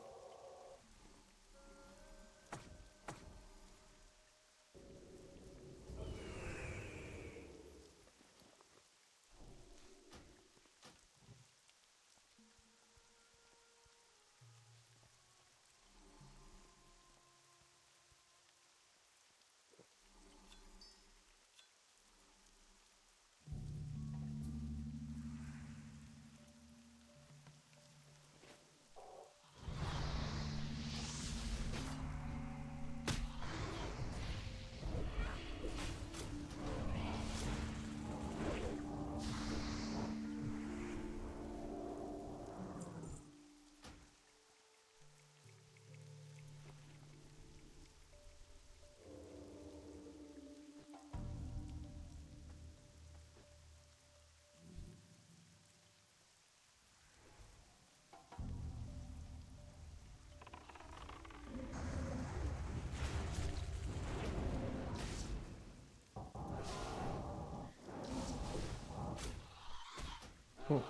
[SPEAKER 1] Oh.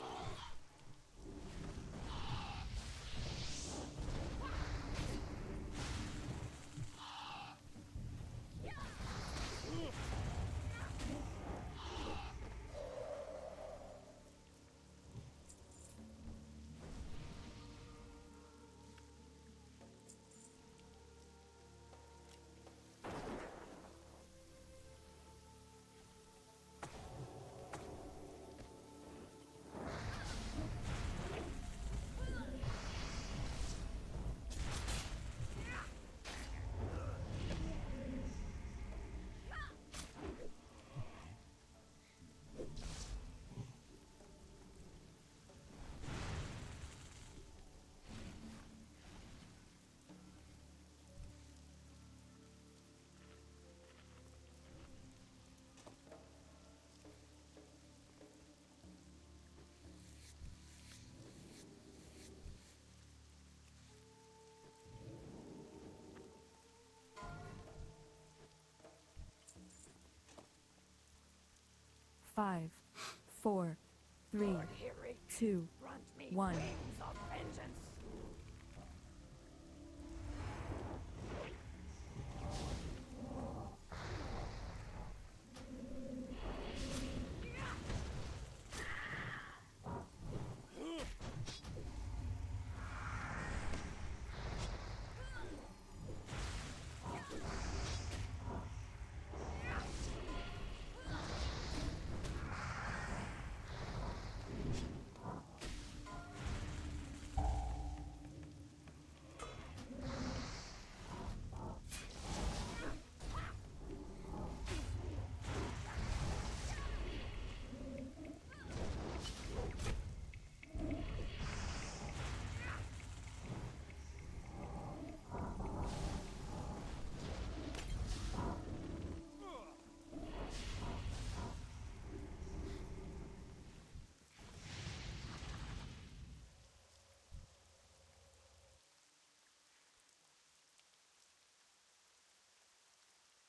[SPEAKER 4] Five, four, three, two, one.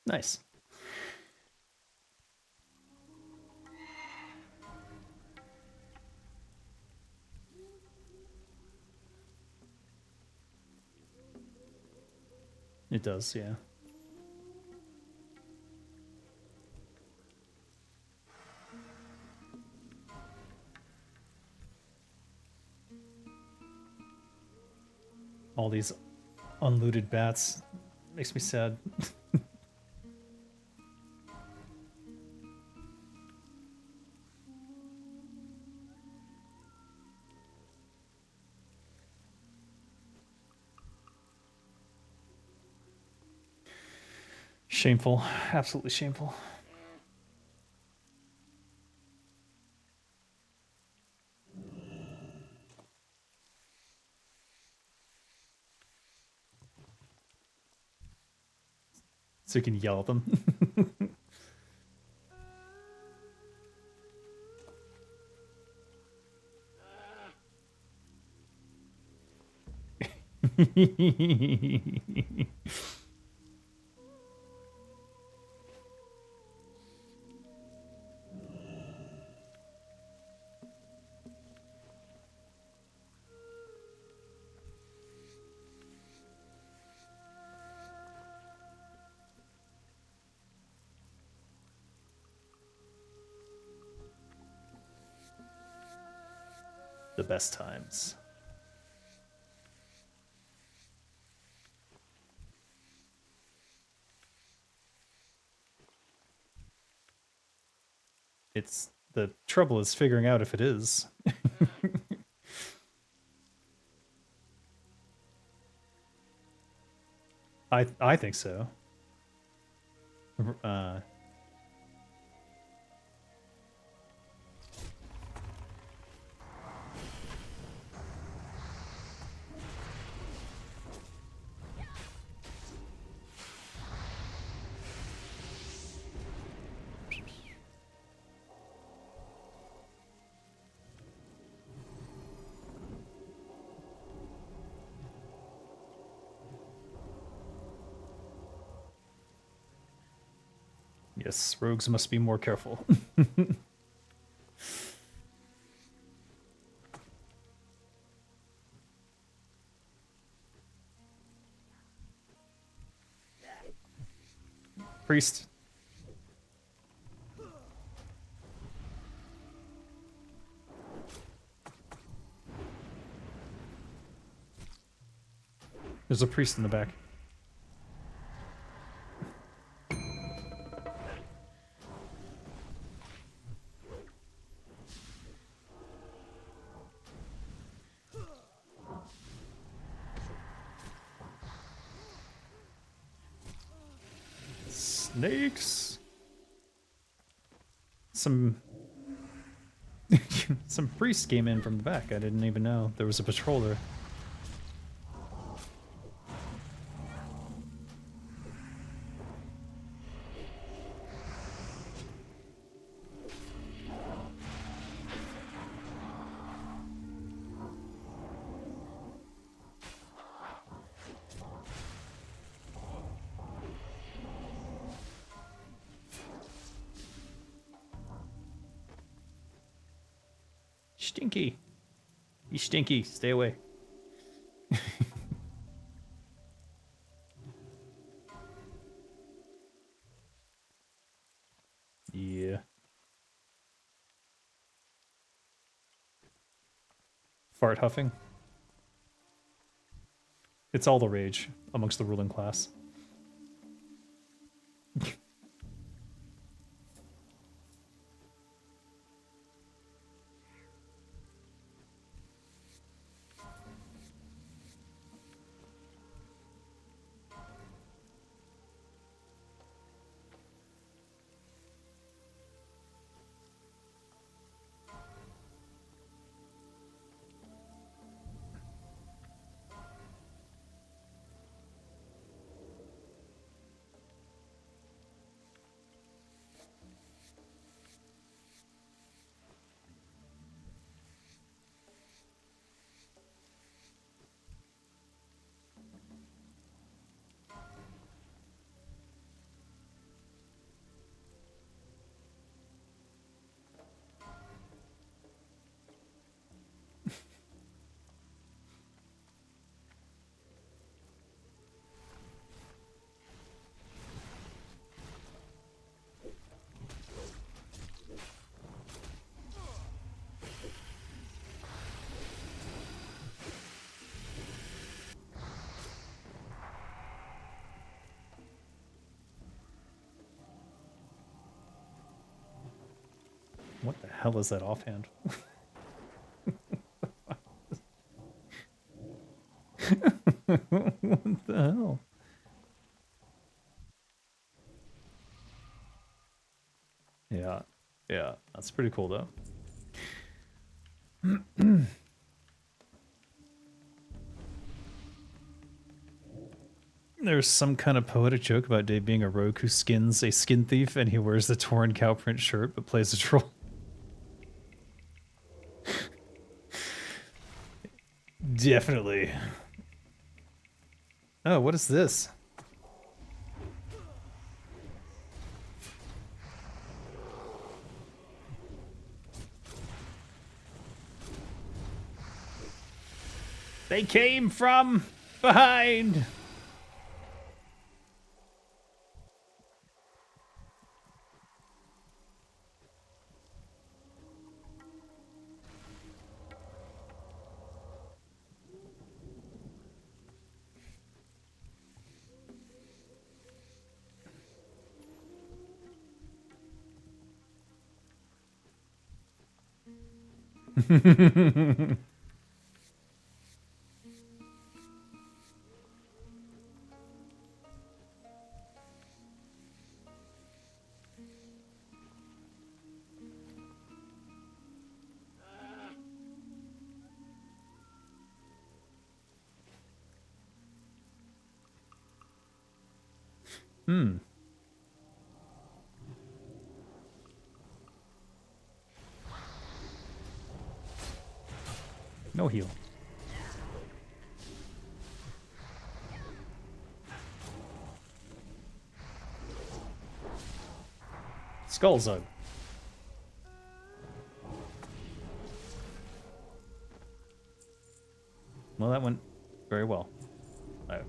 [SPEAKER 1] Nice. It does, yeah. All these unlooted bats makes me sad. Shameful. Absolutely shameful. So you can yell at them. the best times. It's the trouble is figuring out if it is. I think so. Yes, rogues must be more careful. Priest. There's a priest in the back. Snakes. Some some priest came in from the back. I didn't even know there was a patrol there. Stinky. You stinky. Stay away. Yeah. Fart huffing. It's all the rage amongst the ruling class. What the hell is that offhand? What the hell? Yeah. Yeah, that's pretty cool though. There's some kind of poetic joke about Dave being a rogue who skins a skin thief and he wears the torn cow print shirt but plays a troll. Definitely. Oh, what is this? They came from behind. Hmm. No heal. Skull Zug. Well, that went very well. I-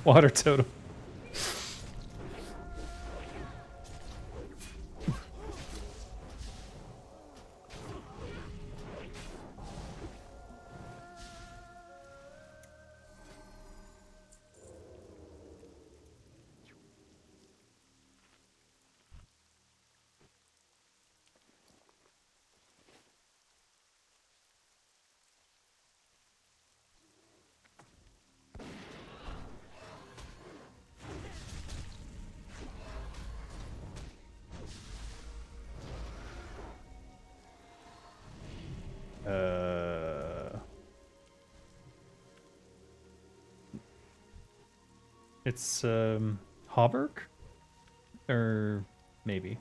[SPEAKER 1] Water totem. It's Hauberk? Or maybe.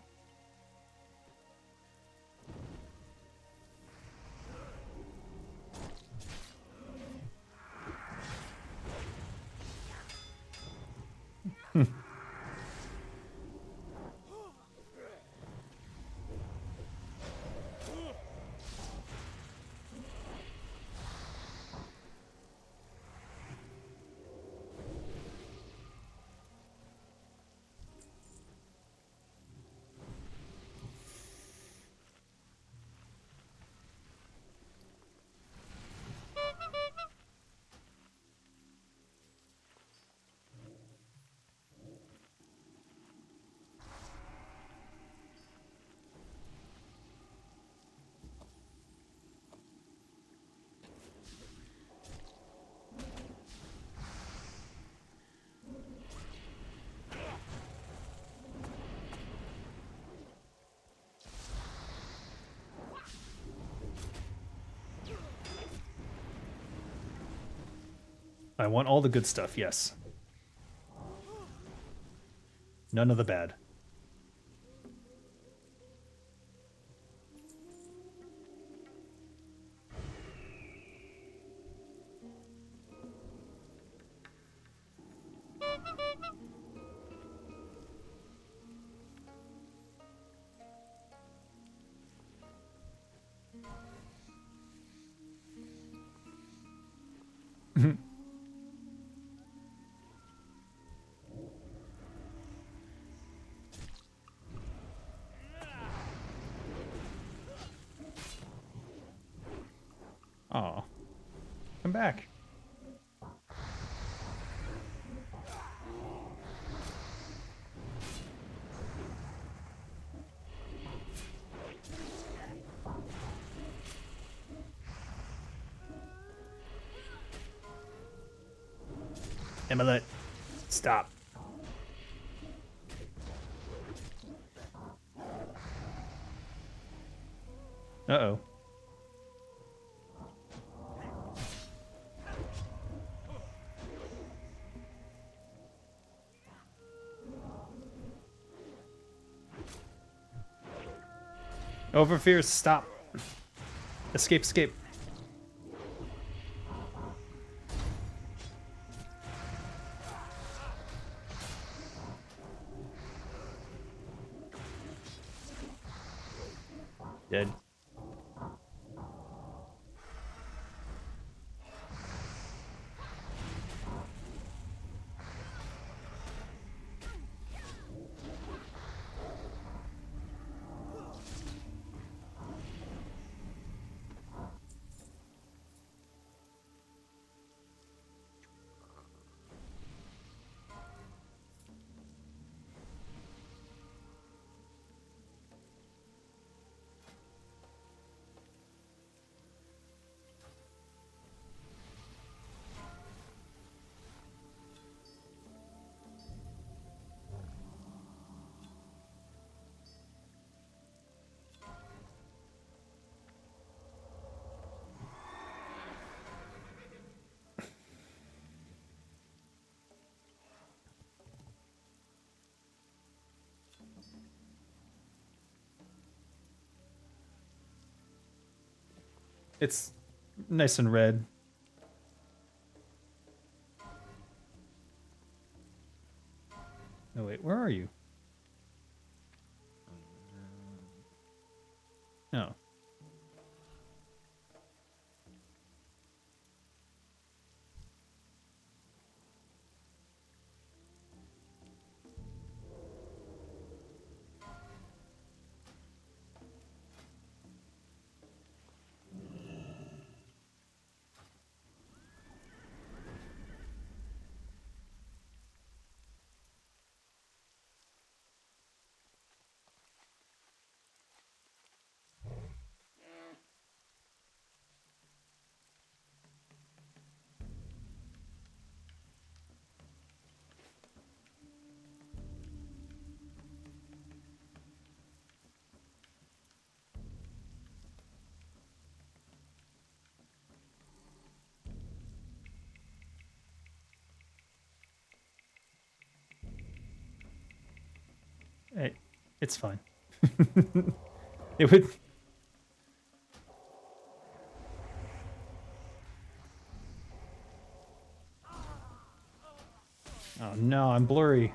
[SPEAKER 1] I want all the good stuff, yes. None of the bad. Aw. Come back. Emilet, stop. Uh-oh. Overfierce, stop. Escape, escape. Dead. It's nice and red. Oh wait, where are you? Oh. Hey, it's fine. It would. Oh no, I'm blurry.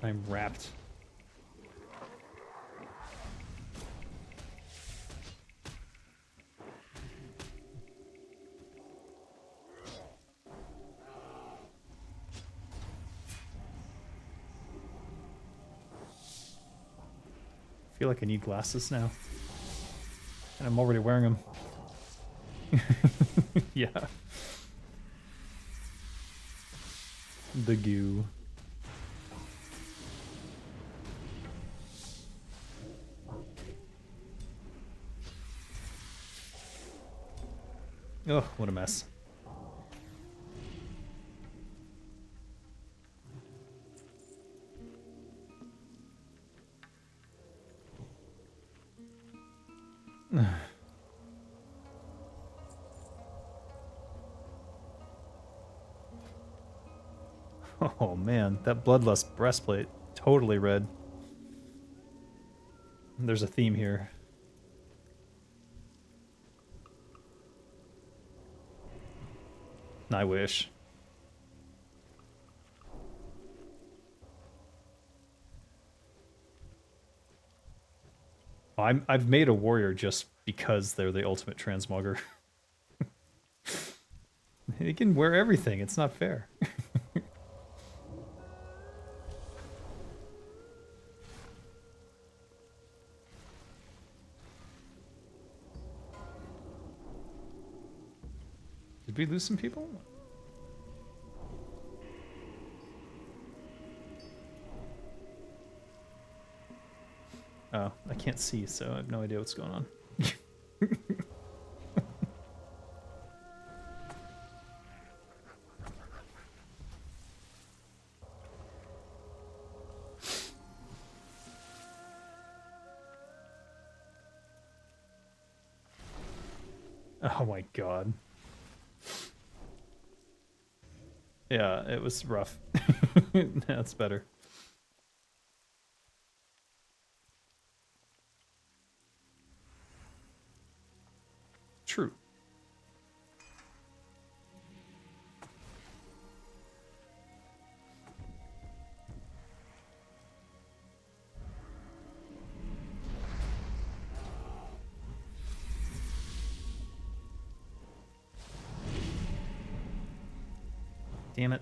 [SPEAKER 1] I'm wrapped. I feel like I need glasses now. And I'm already wearing them. Yeah. The goo. Oh, what a mess. Oh man, that bloodlust breastplate, totally red. There's a theme here. I wish. I've made a warrior just because they're the ultimate transmogger. They can wear everything, it's not fair. Did we lose some people? Oh, I can't see, so I have no idea what's going on. Oh my god. Yeah, it was rough. That's better. True. Damn it.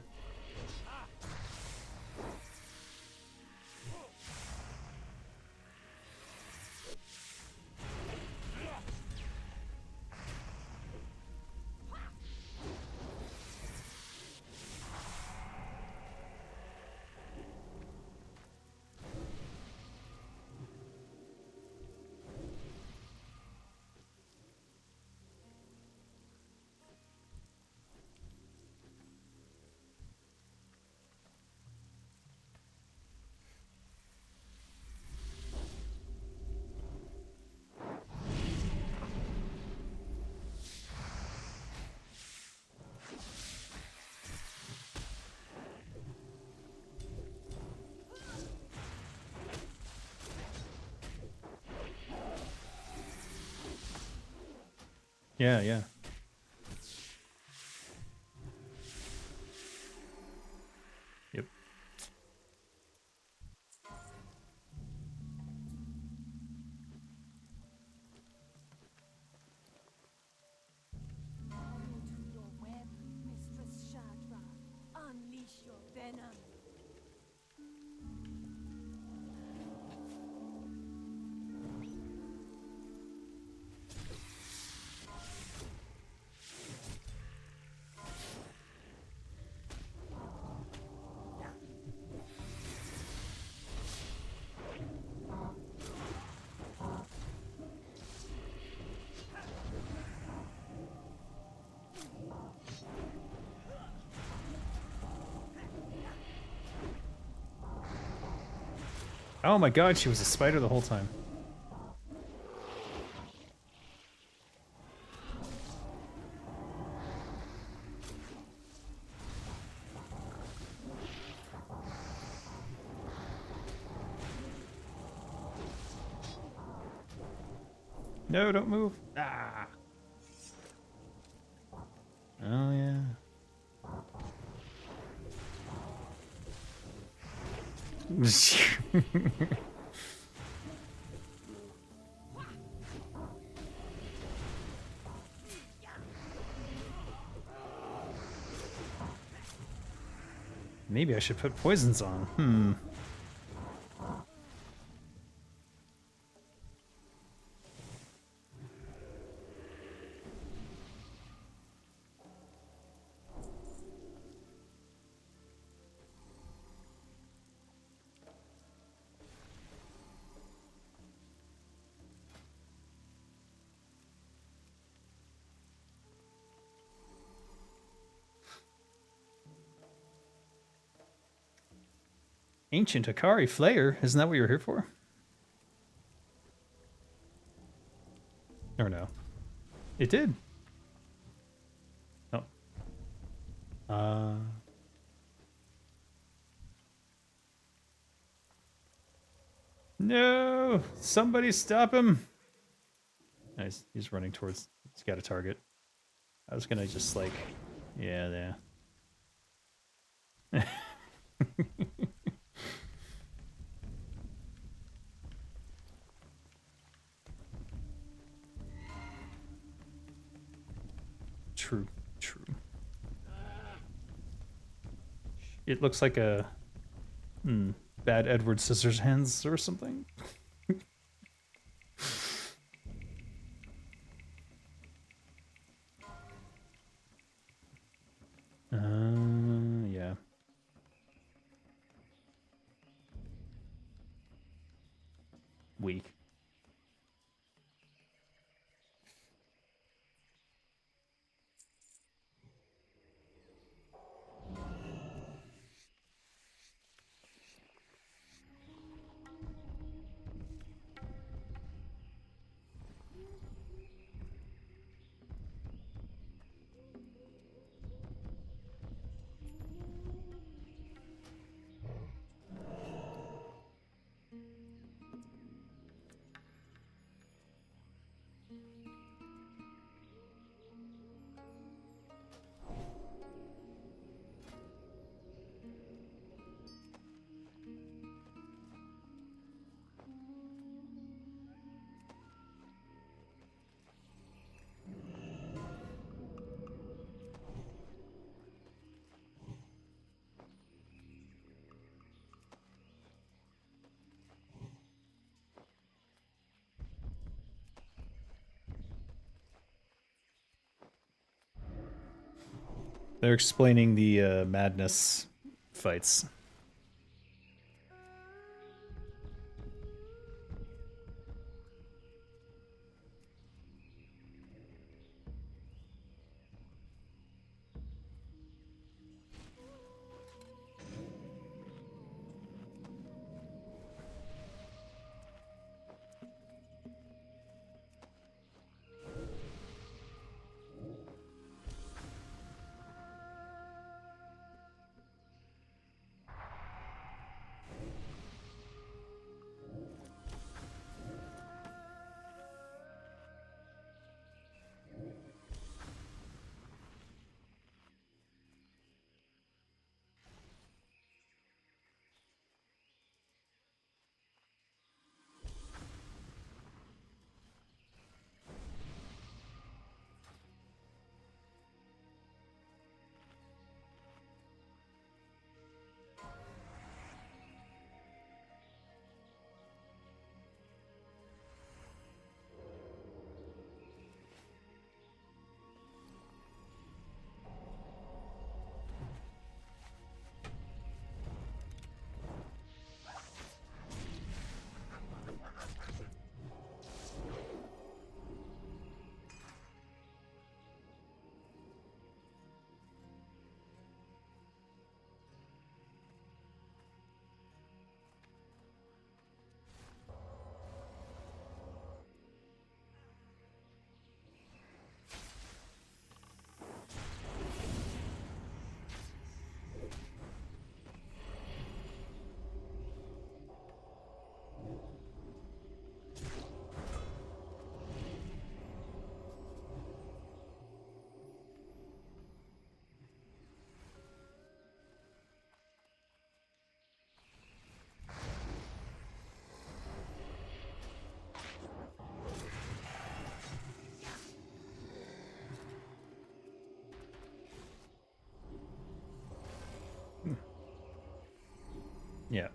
[SPEAKER 1] Yeah, yeah. Yep.
[SPEAKER 4] Into your web, Mistress Shadra. Unleash your venom.
[SPEAKER 1] Oh my god, she was a spider the whole time. No, don't move. Ah. Oh yeah. Maybe I should put poisons on. Hmm. Ancient Akari Flayer? Isn't that what you're here for? Or no? It did. Oh. No! Somebody stop him! Nice. He's running towards... He's got a target. I was gonna just like... Yeah, yeah. True. True. It looks like a... bad Edward Scissorhands or something. Yeah. Weak. They're explaining the madness fights. Yeah.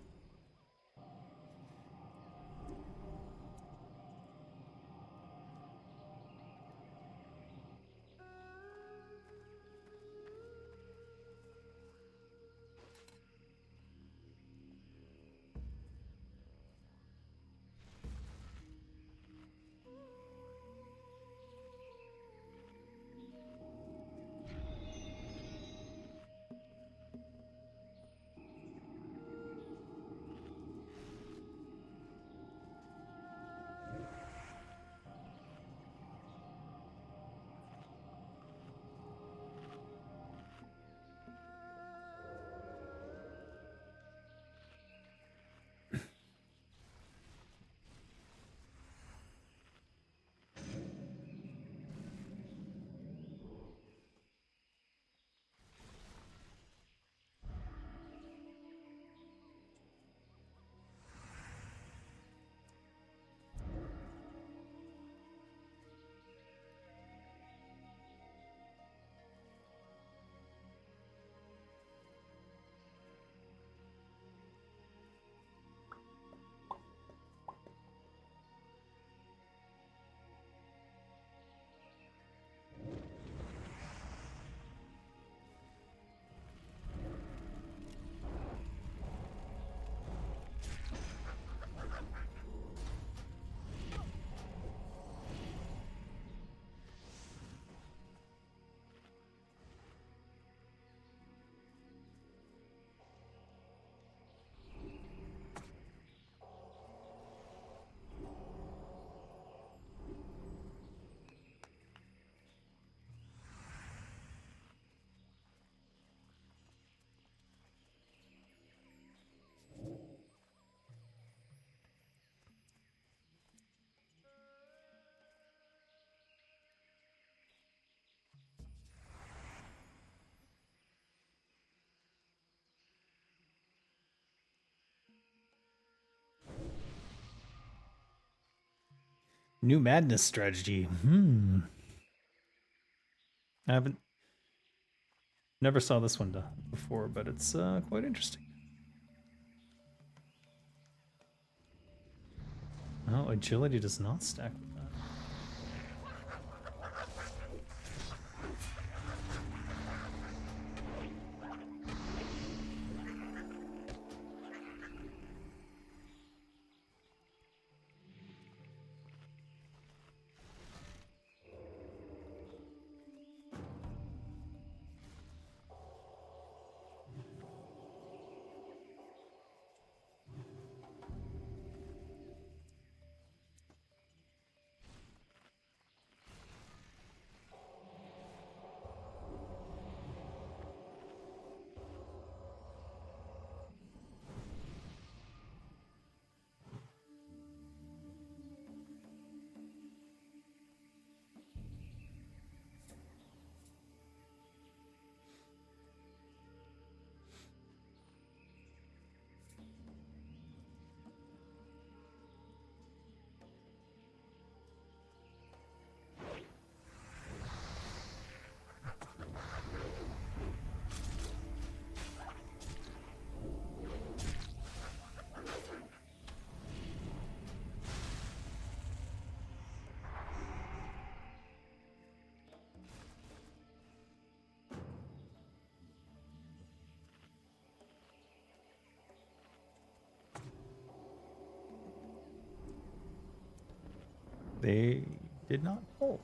[SPEAKER 1] New madness strategy. I haven't never saw this one done before, but it's quite interesting. Oh, agility does not stack with that. They did not pull.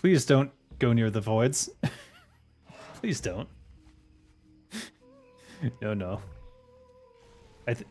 [SPEAKER 1] Please don't go near the voids. Please don't. No, no. I th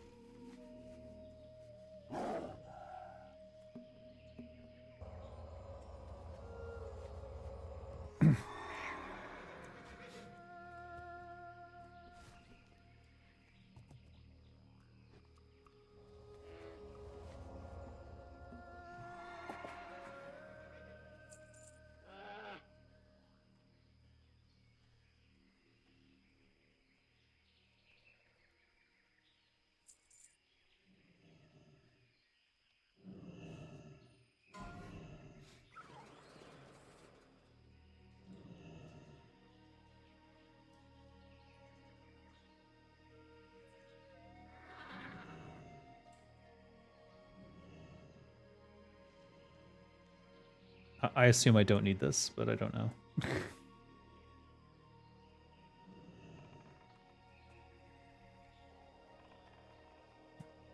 [SPEAKER 1] I assume I don't need this, but I don't know.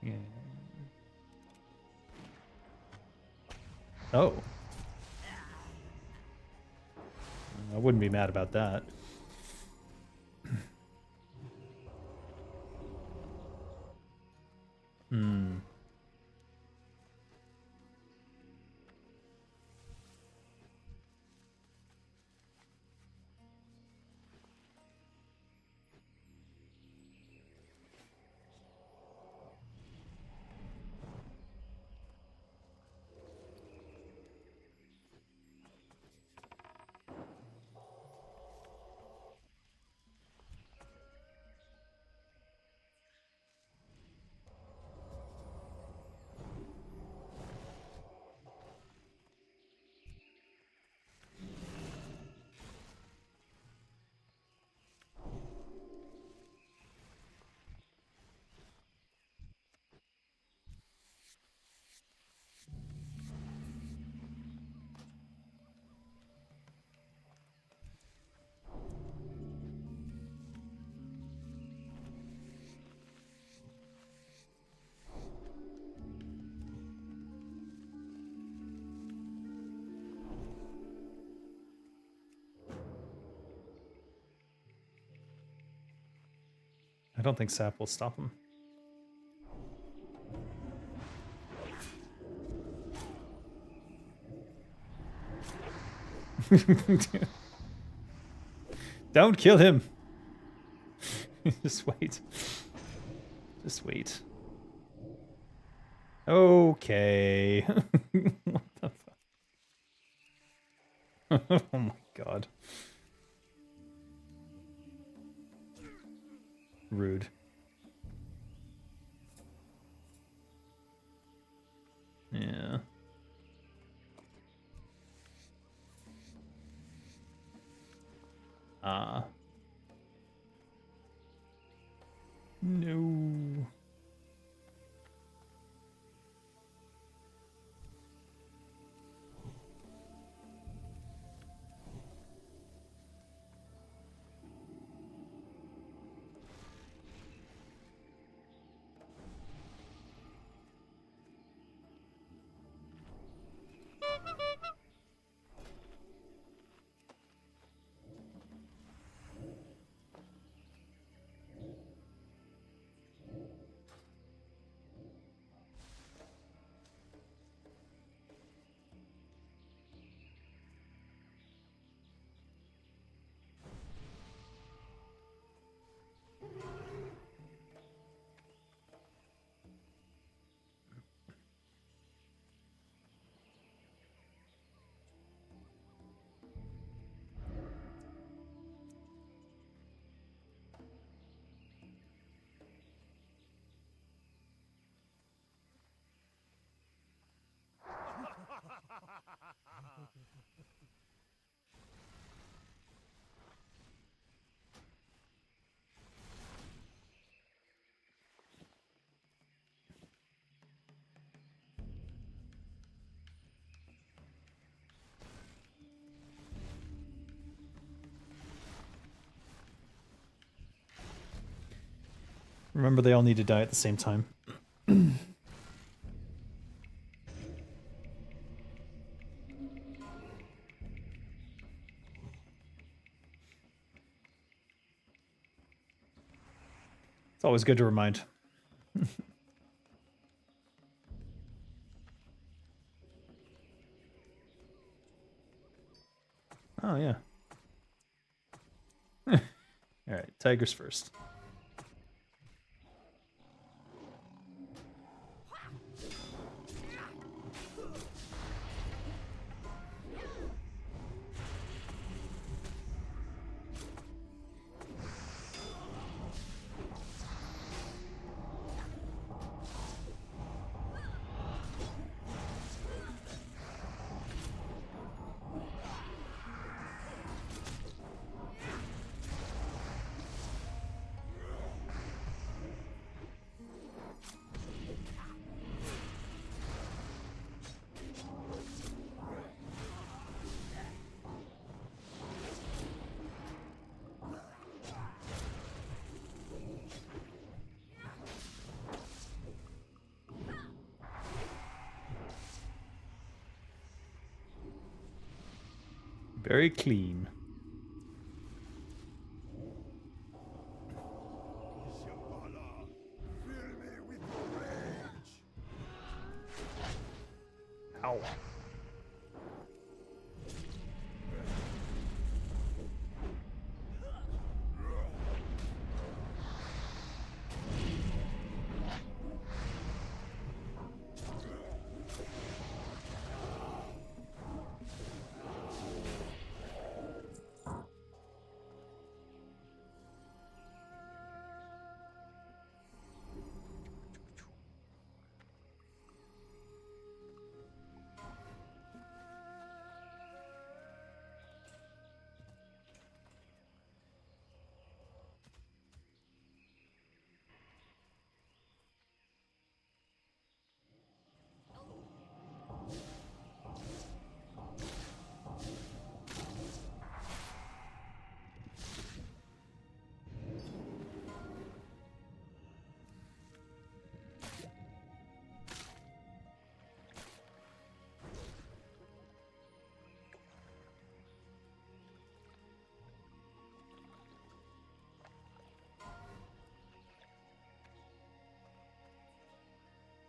[SPEAKER 1] Yeah. Oh. I wouldn't be mad about that. Hmm. I don't think Sap will stop him. Don't kill him. Just wait. Just wait. Okay. What the fuck? Oh my god. Rude. Yeah. Ah. No. Remember, they all need to die at the same time. It's always good to remind. Oh, yeah. Alright, tigers first. Very clean.
[SPEAKER 2] Shambhala, fill me with your rage.
[SPEAKER 1] Ow.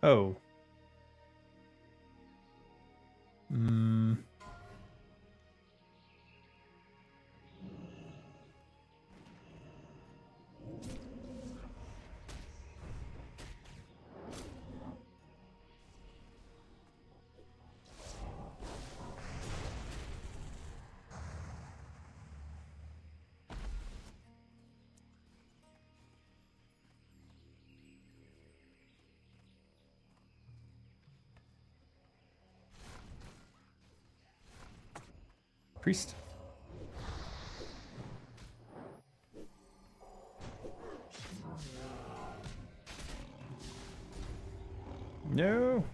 [SPEAKER 1] Oh. Hmm. Priest. No.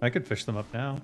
[SPEAKER 1] I could fish them up now.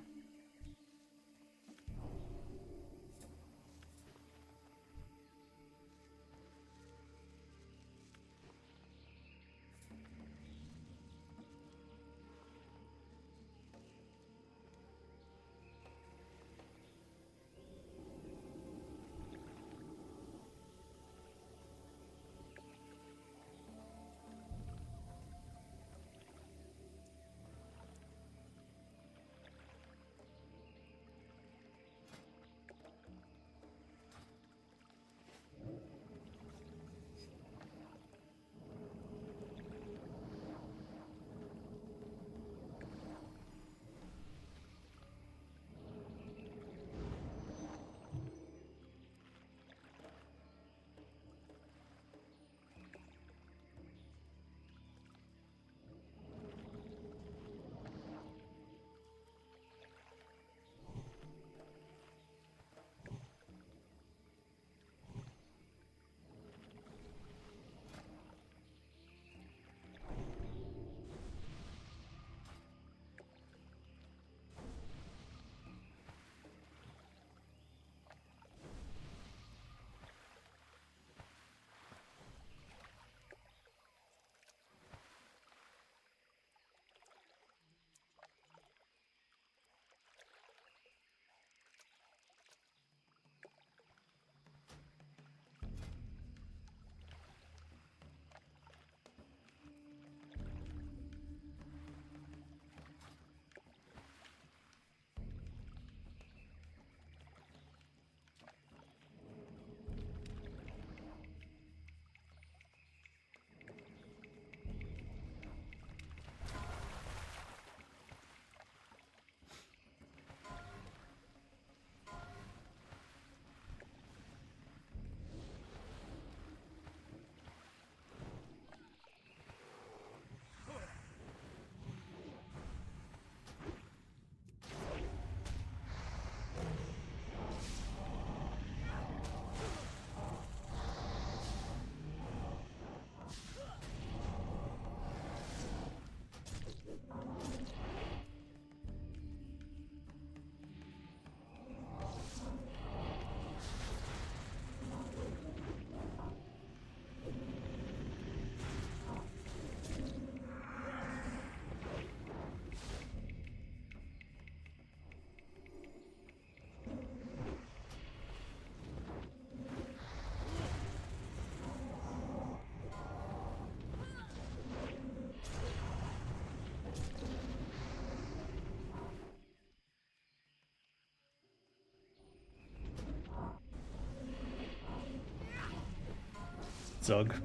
[SPEAKER 1] Zug.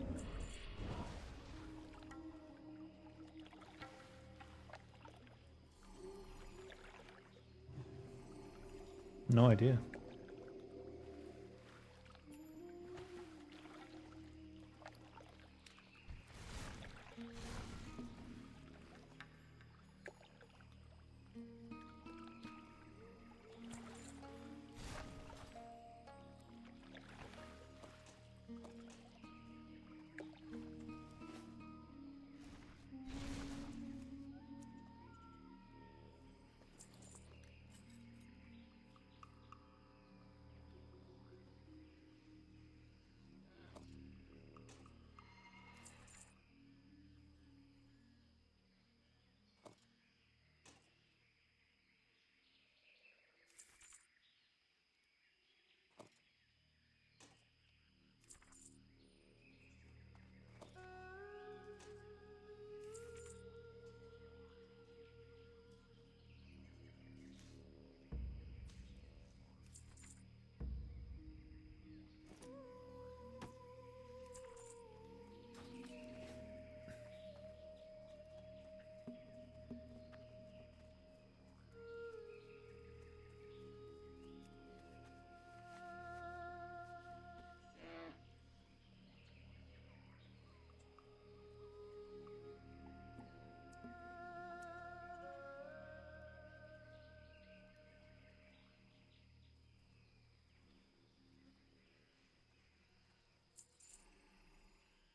[SPEAKER 1] No idea.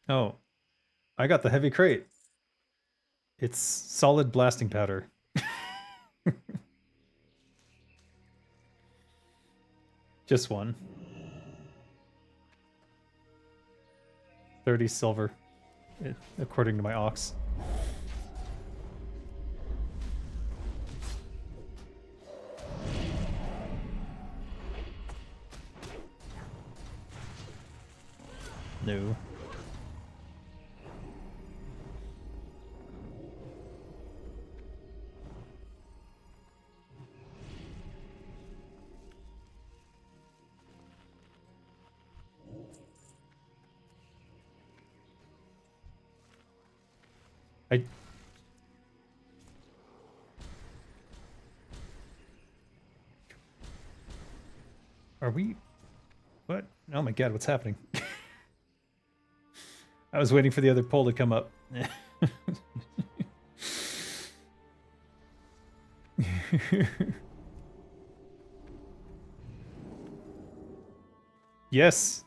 [SPEAKER 1] Oh, I got the heavy crate. It's solid blasting powder. Just one. 30 silver, according to my ox. No. I... Are we... What? Oh my god, what's happening? I was waiting for the other pole to come up. Yes.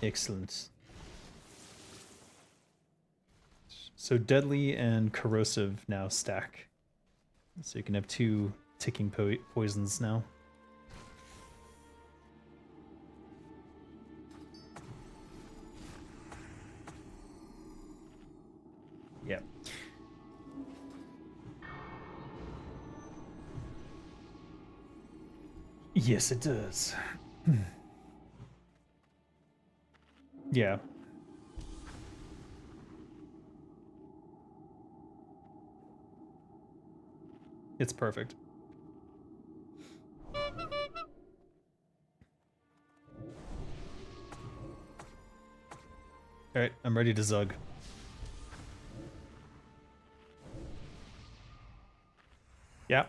[SPEAKER 1] Excellent. So deadly and corrosive now stack. So you can have two ticking poisons now. Yeah. Yes, it does. Yeah. It's perfect. Alright, I'm ready to zug. Yeah,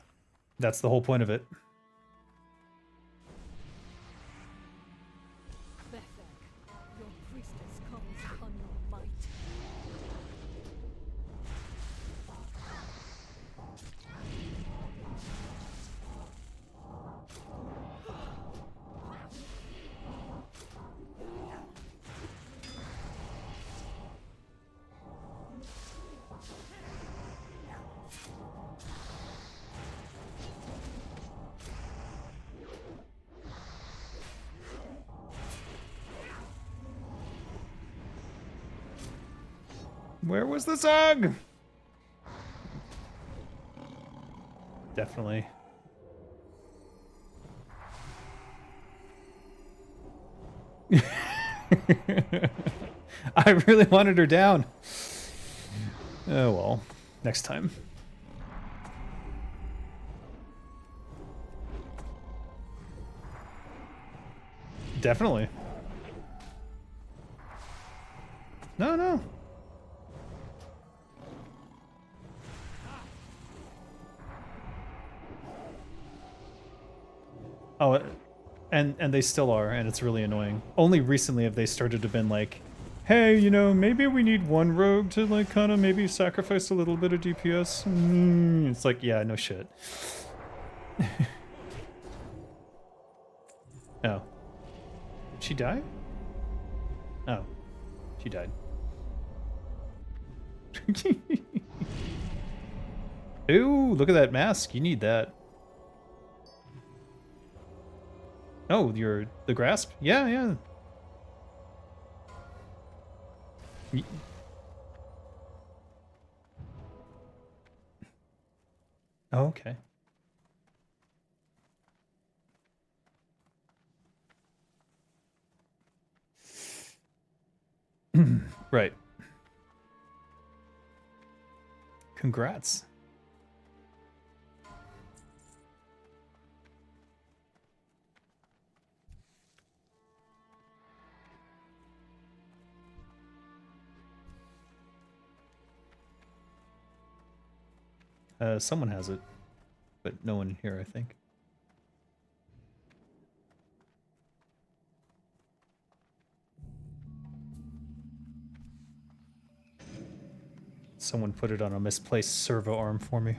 [SPEAKER 1] that's the whole point of it.
[SPEAKER 4] Bethek, your priestess comes upon your might.
[SPEAKER 1] Where was the zug? Definitely. I really wanted her down. Oh well, next time. Definitely. No, no. Oh, and they still are, and it's really annoying. Only recently have they started to been like, hey, you know, maybe we need one rogue to like kind of maybe sacrifice a little bit of DPS. It's like, yeah, no shit. Oh. Did she die? Oh. She died. Ooh, look at that mask. You need that. Oh, the grasp? Yeah, yeah. Oh, okay. Right. Congrats. Someone has it, but no one in here, I think. Someone put it on a misplaced servo arm for me.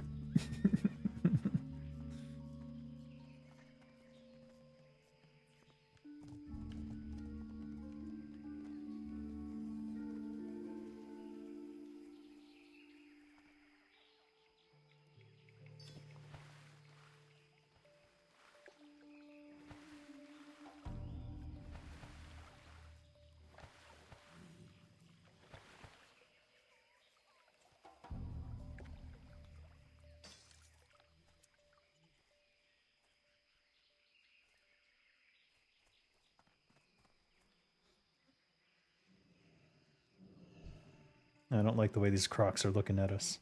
[SPEAKER 1] I don't like the way these crocs are looking at us.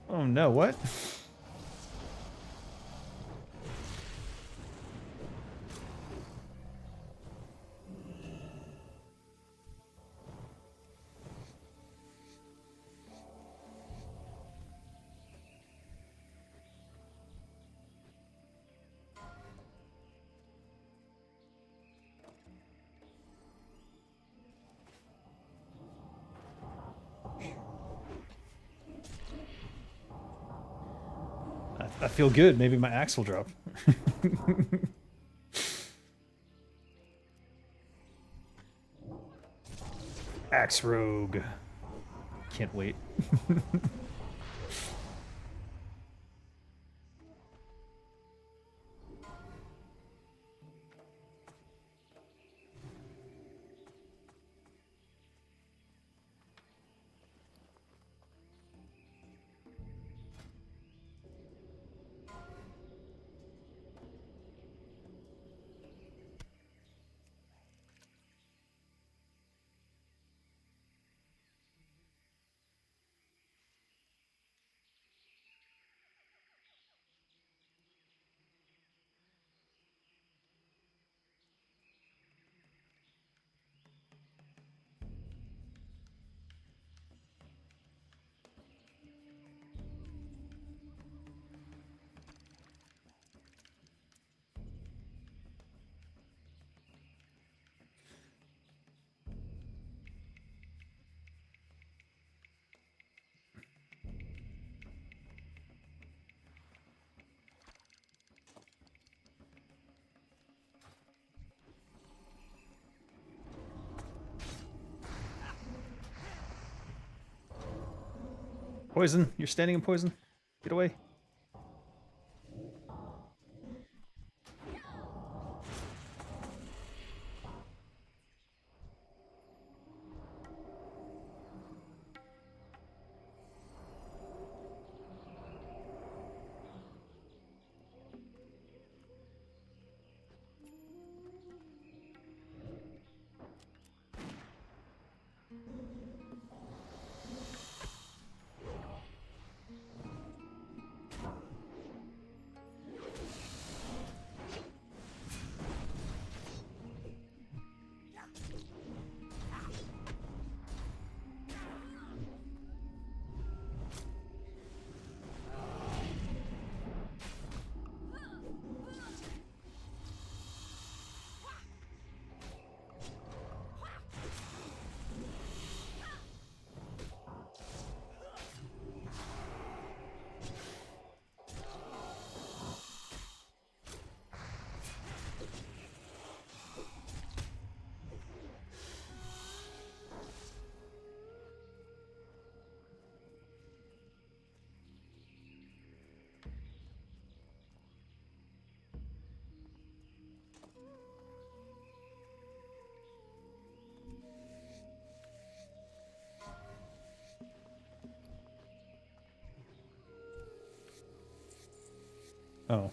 [SPEAKER 1] Oh no, what? I feel good. Maybe my axe will drop. Axe rogue. Can't wait. Poison. You're standing in poison. Get away. Oh.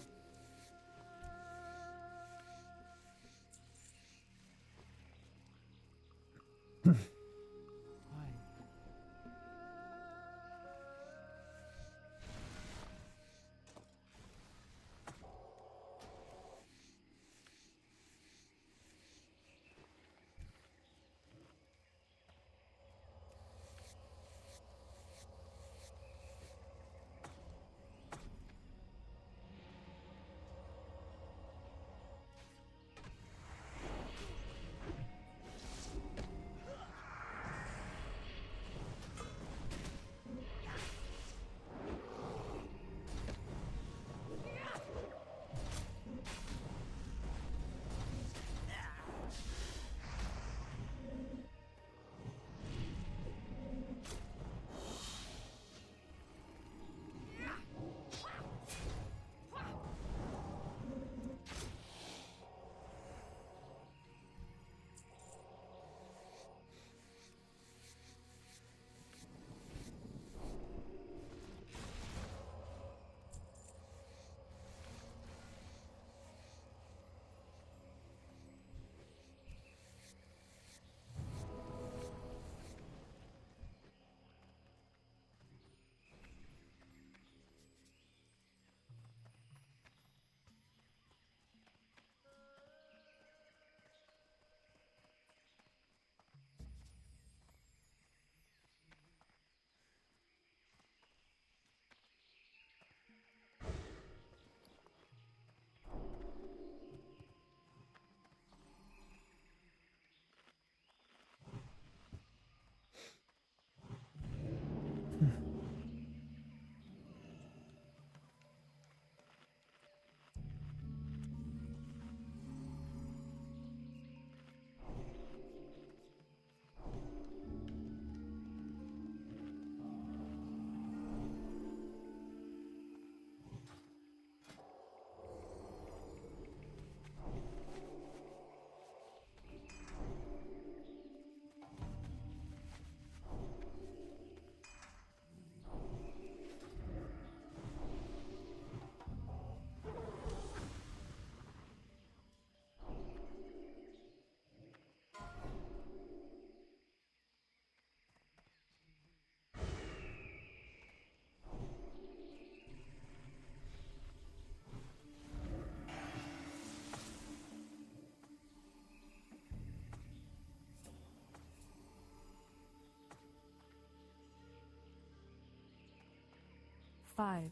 [SPEAKER 4] Five,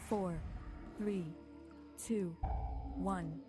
[SPEAKER 4] four, three, two, one.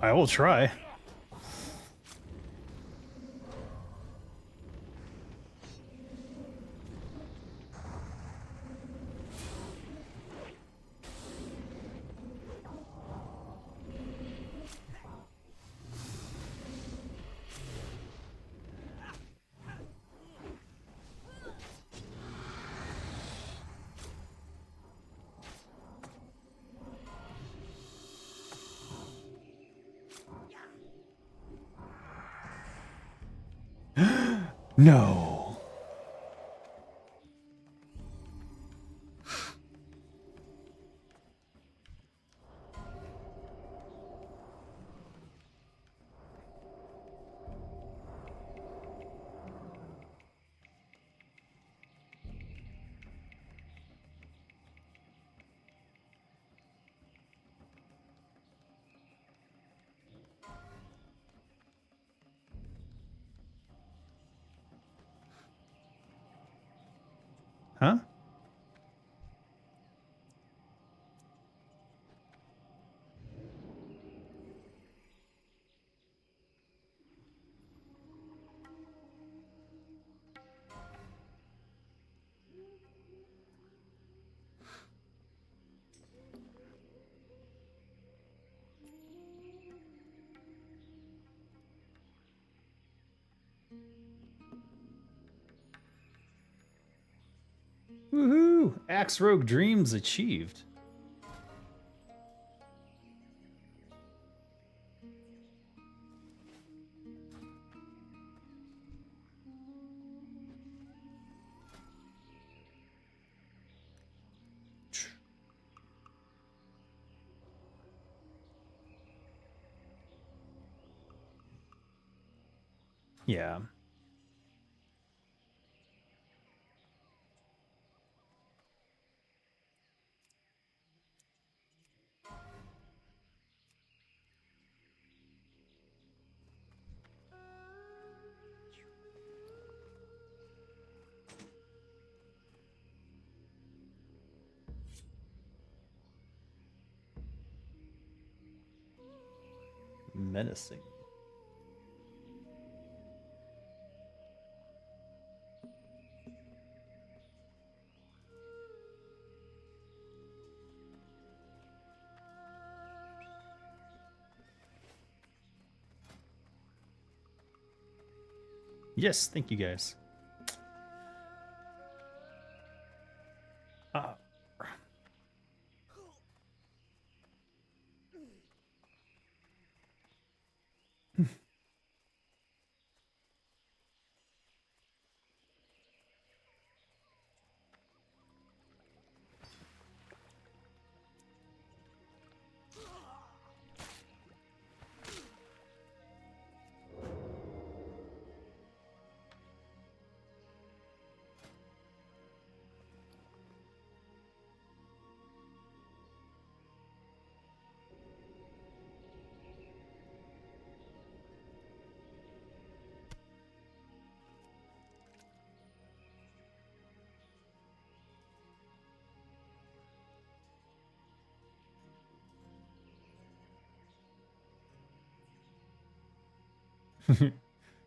[SPEAKER 1] I will try. No. Huh? Woohoo! Axe Rogue Dreams achieved. Yeah. Menacing. Yes, thank you guys. Ah.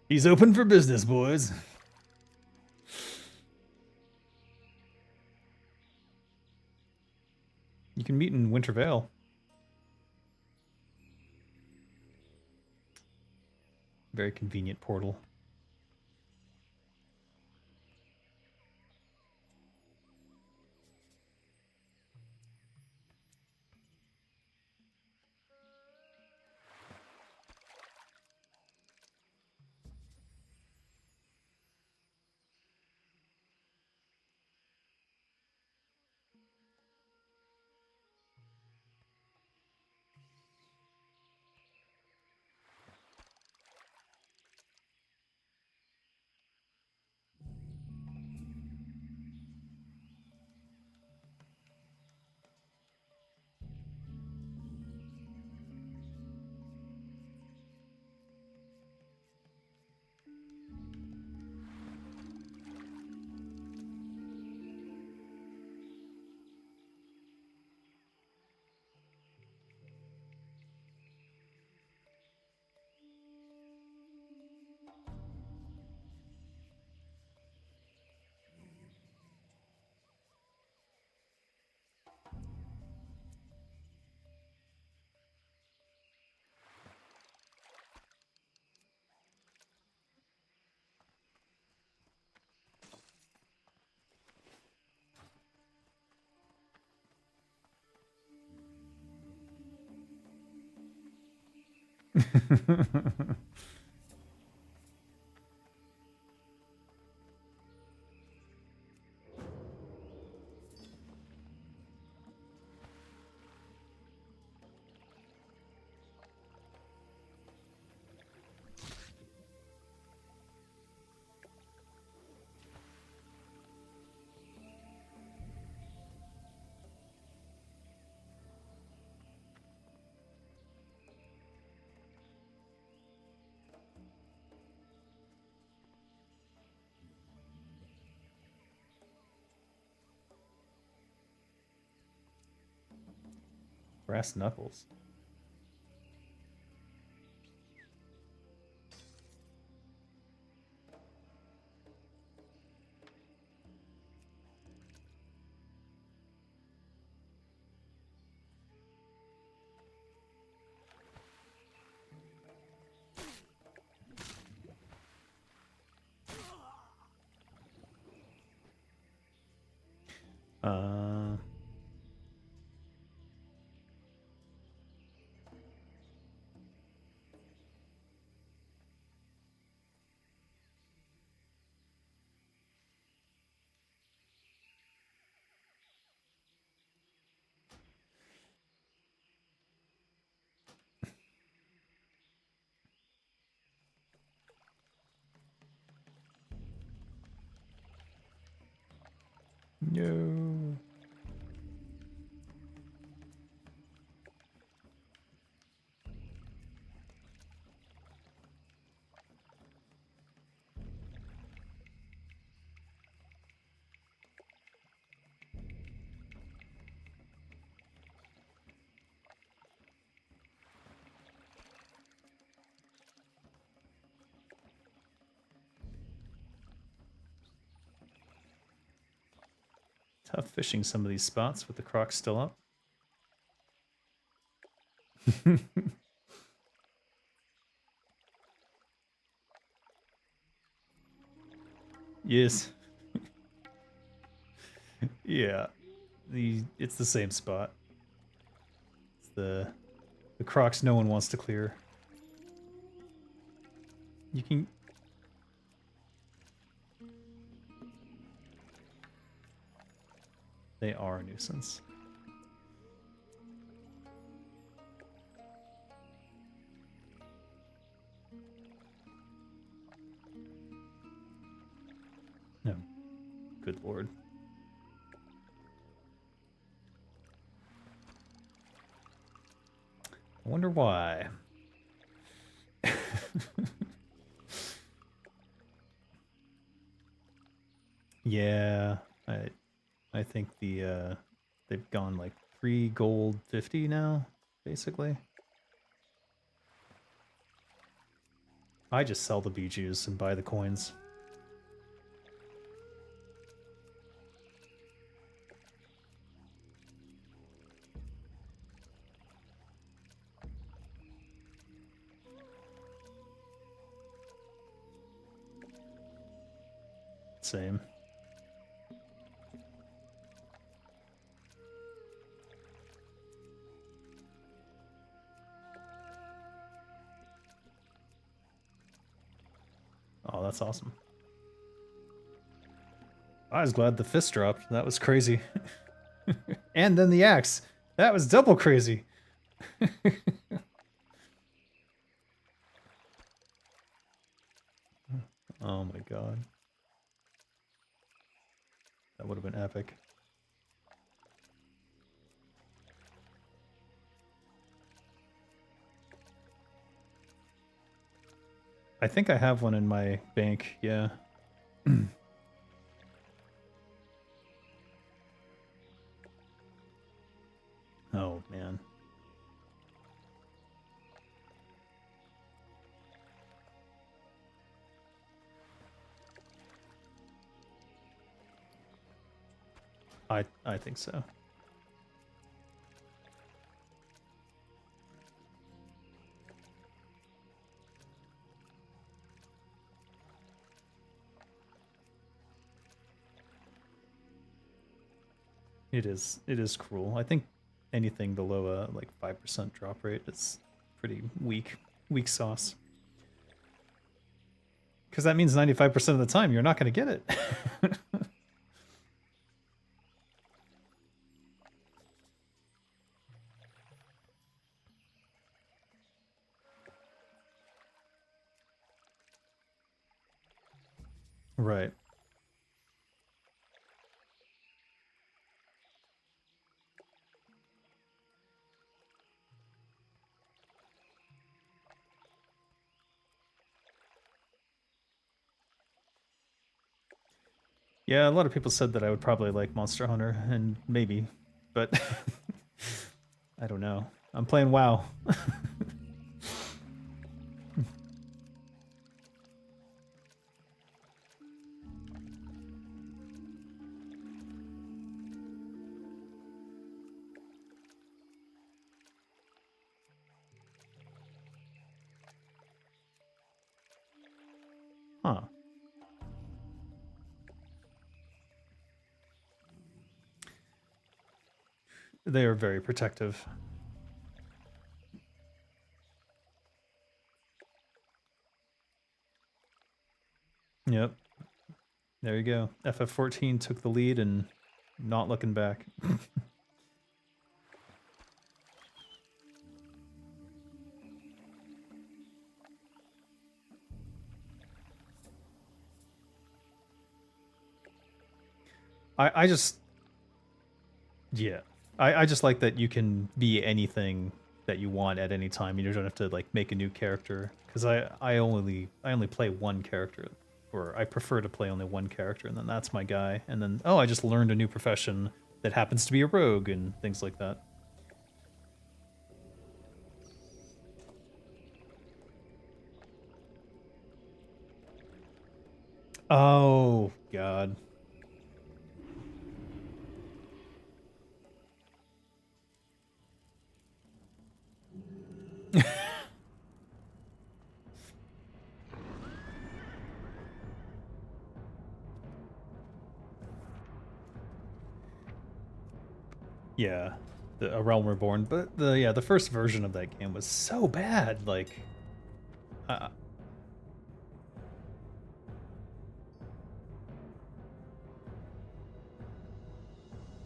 [SPEAKER 1] He's open for business, boys. You can meet in Winter Vale. Very convenient portal. Brass knuckles. Uh, no. Tough fishing some of these spots with the crocs still up. Yes. Yeah. It's the same spot. It's the crocs no one wants to clear. You can They are a nuisance. No. Good lord. I wonder why. Yeah, I think they've gone like 3 gold 50 now, basically. I just sell the bijous and buy the coins. Same. Oh, that's awesome. I was glad the fist dropped. That was crazy. And then the axe. That was double crazy. Oh my god. That would have been epic. I think I have one in my bank, yeah. Oh, man. I think so. It is cruel. I think anything below a like 5% drop rate is pretty weak sauce. Because that means 95% of the time you're not going to get it. Right. Yeah, a lot of people said that I would probably like Monster Hunter, and maybe, but I don't know. I'm playing WoW. Huh. They are very protective. Yep. There you go. FF14 took the lead and not looking back. I just, yeah, I just like that you can be anything that you want at any time. You don't have to like make a new character, because I only play one character, or I prefer to play only one character, and then that's my guy. And then, oh, I just learned a new profession that happens to be a rogue and things like that. Oh God. Yeah, A Realm Reborn, but the first version of that game was so bad. Like, uh,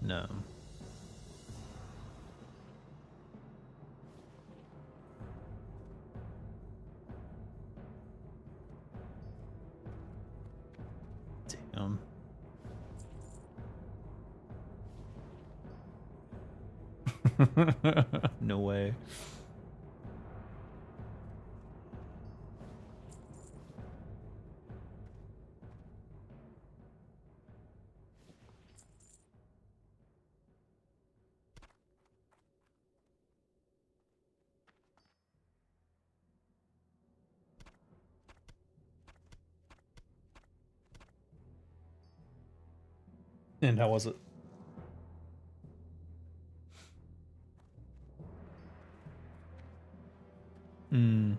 [SPEAKER 1] no. Damn. No way. And how was it? Hmm.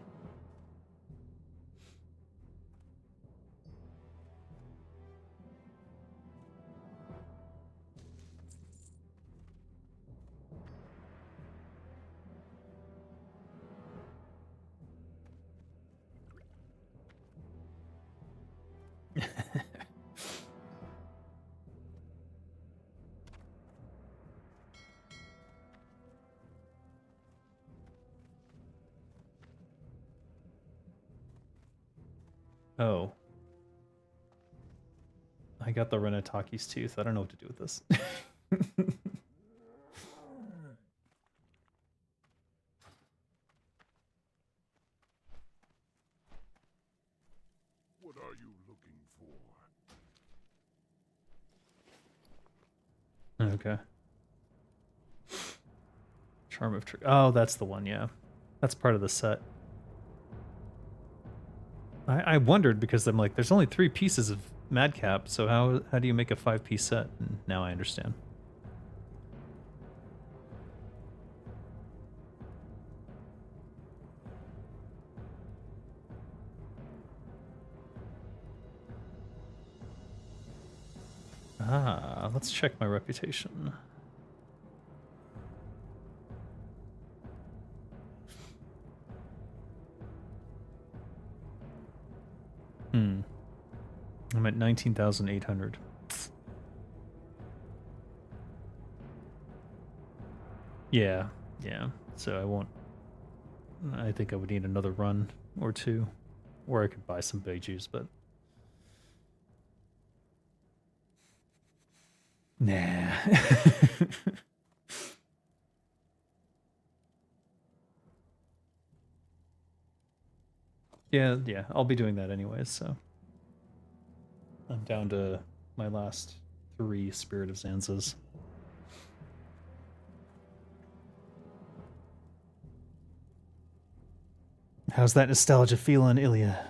[SPEAKER 1] Oh. I got the Renataki's tooth. I don't know what to do with this.
[SPEAKER 2] What are you looking for?
[SPEAKER 1] Okay. Charm of Trick. Oh, that's the one, yeah. That's part of the set. I wondered, because I'm like, there's only 3 pieces of Madcap, so how do you make a 5-piece set? And now I understand. Ah, let's check my reputation. Hmm. I'm at 19,800. Yeah, yeah. So I won't. I think I would need another run or two, or I could buy some Beijus, but nah. Yeah, yeah. I'll be doing that anyways. So I'm down to my last 3 Spirit of Zanzas. How's that nostalgia feeling, Ilya?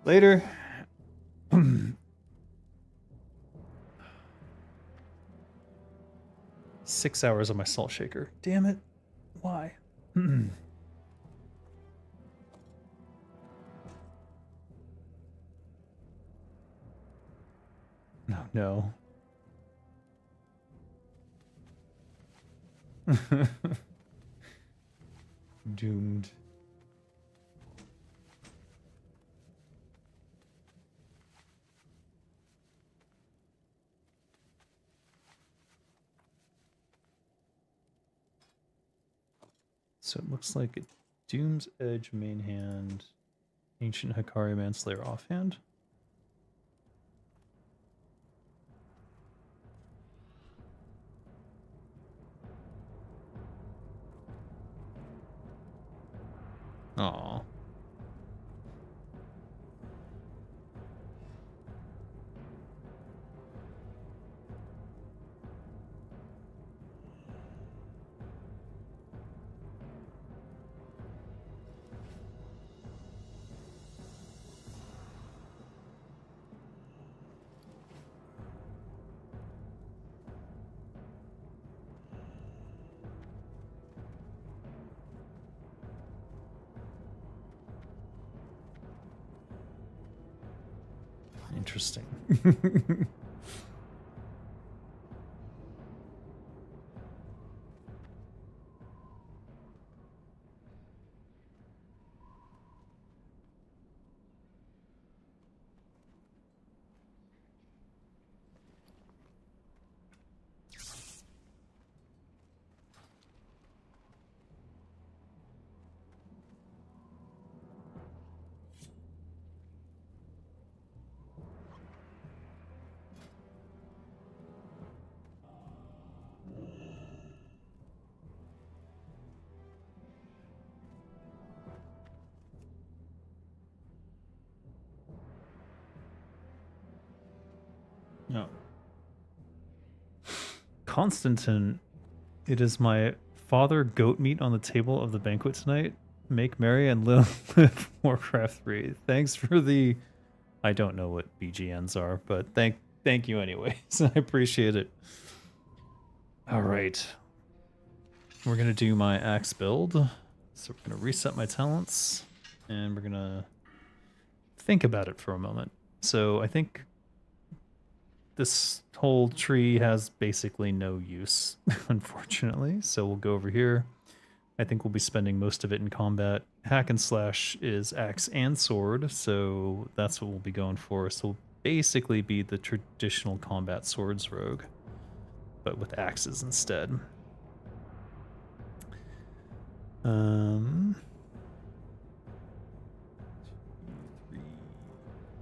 [SPEAKER 1] Later. 6 hours on my salt shaker. Damn it. Why? Oh, no. Doomed. So it looks like Doom's Edge main hand, Ancient Hikari Manslayer offhand. Aw. Interesting. No. Constantine, it is my father goat meat on the table of the banquet tonight. Make merry and live Warcraft 3. Thanks for the... I don't know what BGNs are, but thank you anyways. I appreciate it. All right. We're going to do my axe build. So we're going to reset my talents, and we're going to think about it for a moment. So I think this whole tree has basically no use, unfortunately. So we'll go over here. I think we'll be spending most of it in combat. Hack and slash is axe and sword, so that's what we'll be going for. So we'll basically be the traditional combat swords rogue, but with axes instead.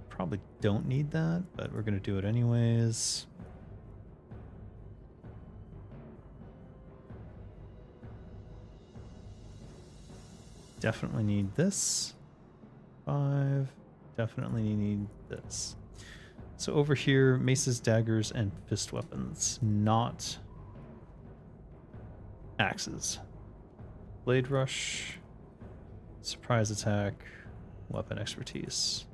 [SPEAKER 1] Probably don't need that, but we're gonna do it anyways. Definitely need this. 5. Definitely need this. So over here, maces, daggers, and fist weapons, not axes. Blade rush, surprise attack, weapon expertise.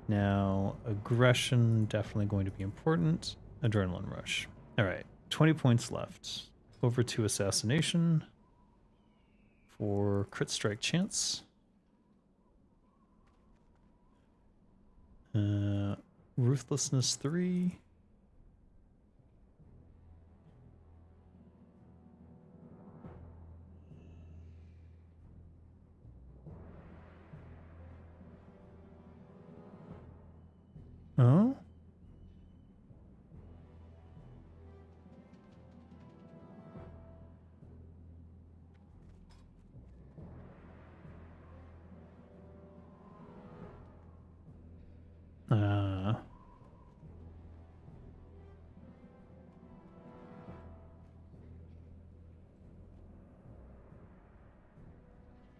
[SPEAKER 1] Now, aggression, definitely going to be important. Adrenaline rush. All right, 20 points left. Over to assassination for crit strike chance. Ruthlessness 3. Oh?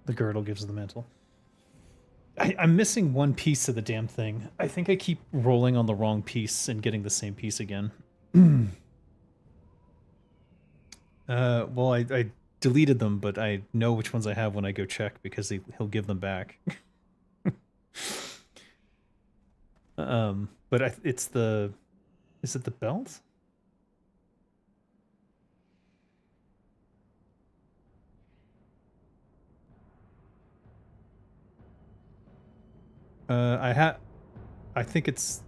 [SPEAKER 1] The girdle gives the mantle. I'm missing one piece of the damn thing. I think I keep rolling on the wrong piece and getting the same piece again. Well, I deleted them, but I know which ones I have when I go check because he'll give them back. But it's the... Is it the belt? I think it's...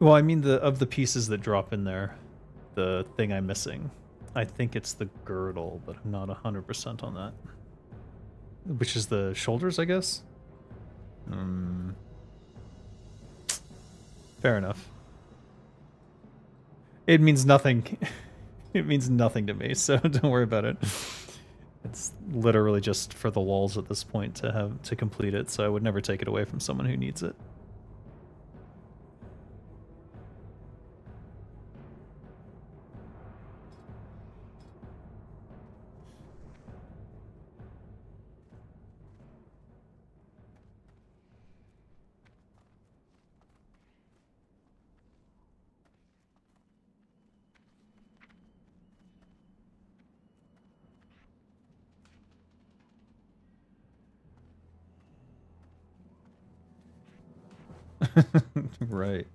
[SPEAKER 1] Well, I mean of the pieces that drop in there, the thing I'm missing. I think it's the girdle, but I'm not 100% on that. Which is the shoulders, I guess? Fair enough. It means nothing. It means nothing to me, so don't worry about it. It's literally just for the walls at this point to complete it, so I would never take it away from someone who needs it. Right.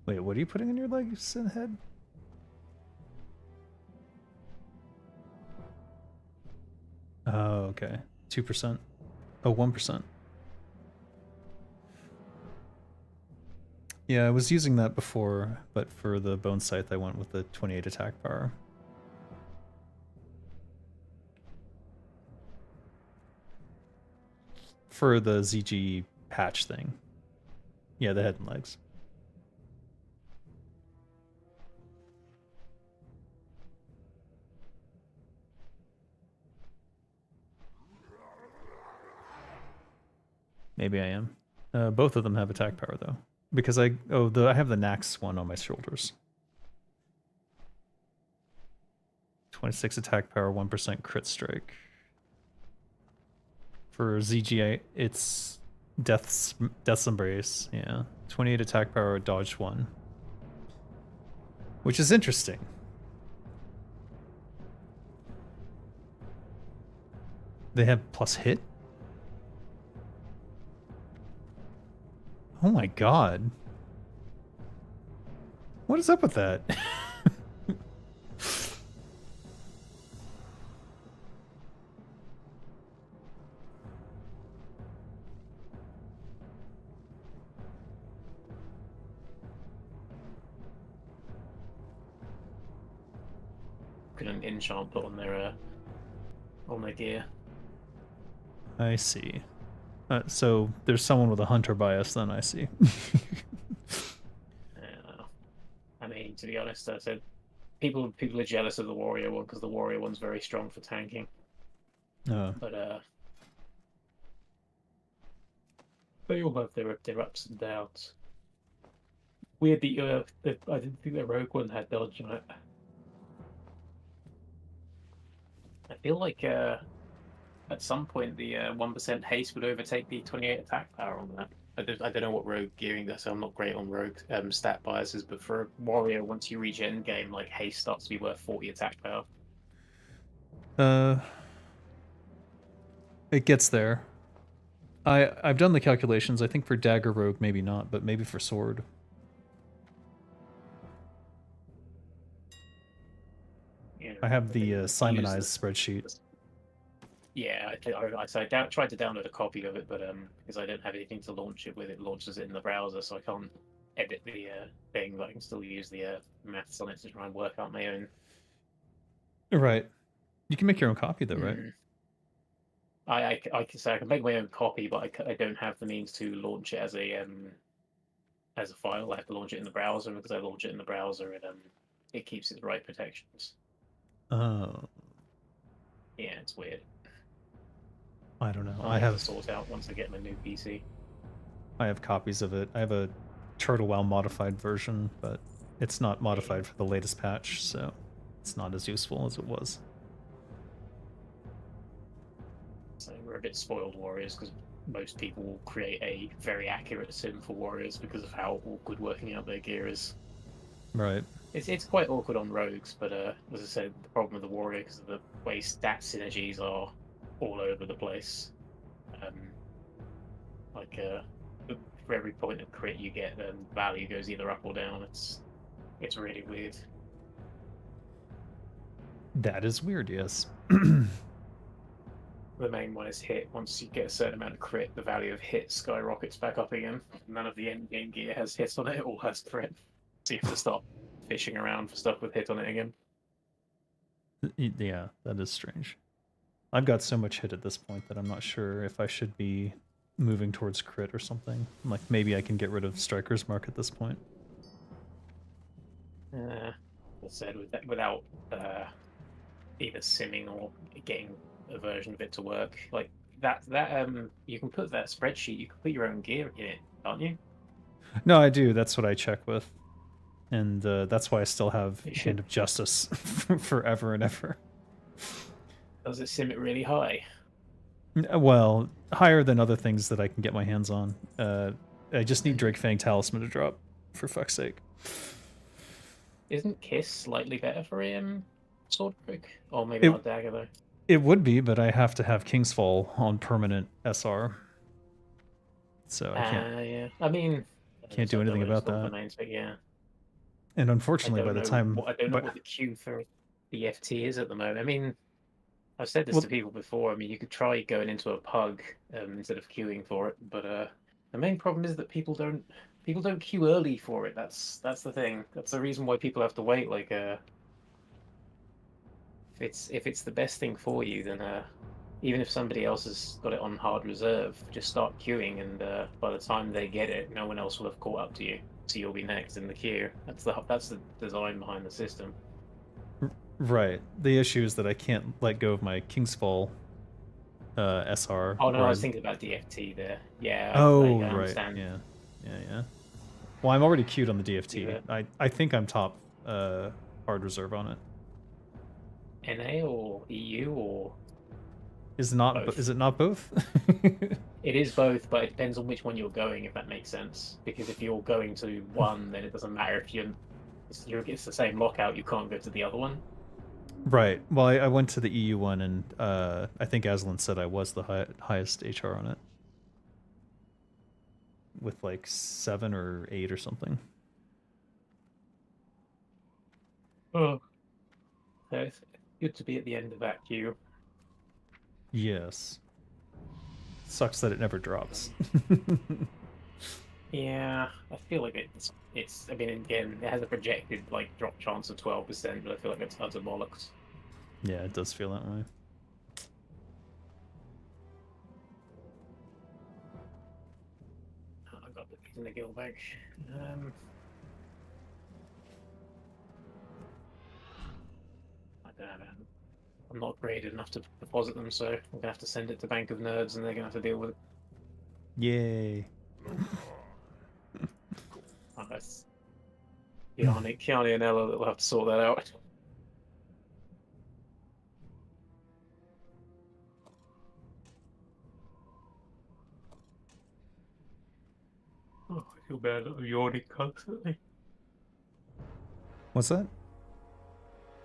[SPEAKER 1] Wait, what are you putting in your legs and head? Oh, okay. 2%. Oh, 1%. Yeah, I was using that before, but for the bone scythe I went with the 28 attack power. For the ZG patch thing. Yeah, the head and legs. Maybe I am. Both of them have attack power though, because I have the Nax one on my shoulders. 26 attack power, 1% crit strike. For ZG, it's Death's Embrace. Yeah, 28 attack power, dodge 1, which is interesting. They have plus hit. Oh my god. What is up with that?
[SPEAKER 5] An enchant put on their gear.
[SPEAKER 1] I see. So there's someone with a hunter bias then, I see.
[SPEAKER 5] I mean, to be honest, I said people are jealous of the warrior one because the warrior one's very strong for tanking. But they all have their ups and downs. Weirdly, I didn't think the rogue one had dodge on it. I feel like at some point the 1% haste would overtake the 28 attack power on that. I don't know what rogue gearing does, so I'm not great on rogue stat biases, but for a warrior, once you reach end game, like haste starts to be worth 40 attack power.
[SPEAKER 1] It gets there. I've done the calculations. I think for dagger rogue maybe not, but maybe for sword.
[SPEAKER 5] Yeah,
[SPEAKER 1] I have the Simonized spreadsheet.
[SPEAKER 5] Yeah, I tried to download a copy of it, but because I don't have anything to launch it with, it launches it in the browser, so I can't edit the thing, but I can still use the maths on it to try and work out my own.
[SPEAKER 1] Right. You can make your own copy though, right?
[SPEAKER 5] I can say I can make my own copy, but I don't have the means to launch it as a file. I have to launch it in the browser, and because I launch it in the browser, it keeps its write protections.
[SPEAKER 1] Oh.
[SPEAKER 5] Yeah, it's weird.
[SPEAKER 1] I don't know.
[SPEAKER 5] I have to sort out once I get my new PC.
[SPEAKER 1] I have copies of it. I have a Turtle WoW modified version, but it's not modified for the latest patch, so it's not as useful as it was.
[SPEAKER 5] So we're a bit spoiled warriors because most people will create a very accurate sim for warriors because of how awkward working out their gear is.
[SPEAKER 1] Right.
[SPEAKER 5] It's quite awkward on rogues, but as I said, the problem with the warrior because of the way stat synergies are all over the place. For every point of crit you get, value goes either up or down. It's really weird.
[SPEAKER 1] That is weird, yes.
[SPEAKER 5] The main one is hit. Once you get a certain amount of crit, the value of hit skyrockets back up again. None of the end game gear has hit on it, it all has crit. So you have to stop fishing around for stuff with hit on it again.
[SPEAKER 1] Yeah, that is strange. I've got so much hit at this point that I'm not sure if I should be moving towards crit or something. Like maybe I can get rid of Striker's Mark at this point.
[SPEAKER 5] I said without either simming or getting a version of it to work, like that you can put that spreadsheet. You can put your own gear in it, can't you?
[SPEAKER 1] No, I do. That's what I check with. And that's why I still have
[SPEAKER 5] It
[SPEAKER 1] Hand
[SPEAKER 5] should.
[SPEAKER 1] of Justice forever and ever.
[SPEAKER 5] Does it sim it really high?
[SPEAKER 1] Well, higher than other things that I can get my hands on. I just need Drake Fang Talisman to drop, for fuck's sake.
[SPEAKER 5] Isn't Kiss slightly better for sword trick? Or maybe
[SPEAKER 1] It-
[SPEAKER 5] not dagger though.
[SPEAKER 1] It would be, but I have to have King's Fall on permanent SR. So I can't
[SPEAKER 5] Yeah. I mean,
[SPEAKER 1] can't do anything about that.
[SPEAKER 5] Domains, but yeah.
[SPEAKER 1] And
[SPEAKER 5] I
[SPEAKER 1] unfortunately by
[SPEAKER 5] don't
[SPEAKER 1] the
[SPEAKER 5] know
[SPEAKER 1] time
[SPEAKER 5] what the queue for the FT is at the moment. I mean, I've said this
[SPEAKER 1] Well-
[SPEAKER 5] to people before. I mean, you could try going into a pug instead of queuing for it, but the main problem is that people don't queue early for it. That's the thing. That's the reason why people have to wait. Like, if it's the best thing for you, then even if somebody else has got it on hard reserve, just start queuing, and by the time they get it, no one else will have caught up to you, so you'll be next in the queue. That's the design behind the system.
[SPEAKER 1] Right. The issue is that I can't let go of my King's Fall SR.
[SPEAKER 5] Oh no,
[SPEAKER 1] or
[SPEAKER 5] I was thinking about DFT there. Yeah,
[SPEAKER 1] Oh,
[SPEAKER 5] I
[SPEAKER 1] right.
[SPEAKER 5] understand.
[SPEAKER 1] Yeah. Yeah. Well, I'm already queued on the DFT.
[SPEAKER 5] Yeah.
[SPEAKER 1] I think I'm top hard reserve on it.
[SPEAKER 5] NA or EU or
[SPEAKER 1] Is not
[SPEAKER 5] both.
[SPEAKER 1] is it not both?
[SPEAKER 5] It is both, but it depends on which one you're going, if that makes sense. Because if you're going to one, then it doesn't matter if it's the same lockout. You can't go to the other one.
[SPEAKER 1] Right. Well, I went to the EU one, and I think Aslan said I was the highest HR on it, with like 7 or 8 or something.
[SPEAKER 5] Oh, so it's good to be at the end of that queue.
[SPEAKER 1] Yes. Sucks that it never drops.
[SPEAKER 5] Yeah, I feel like it's. I mean, again, it has a projected like drop chance of 12%, but I feel like it's utter bollocks.
[SPEAKER 1] Yeah, it does feel that way.
[SPEAKER 5] Oh, I got the piece in the guild bag. I don't know. I'm not graded enough to deposit them, so I'm gonna have to send it to Bank of Nerds, and they're gonna have to deal with it.
[SPEAKER 1] Yay.
[SPEAKER 5] Oh, that's Kiani and Ella that will have to sort that out. Oh, I feel bad that I'm yawning constantly.
[SPEAKER 1] What's that?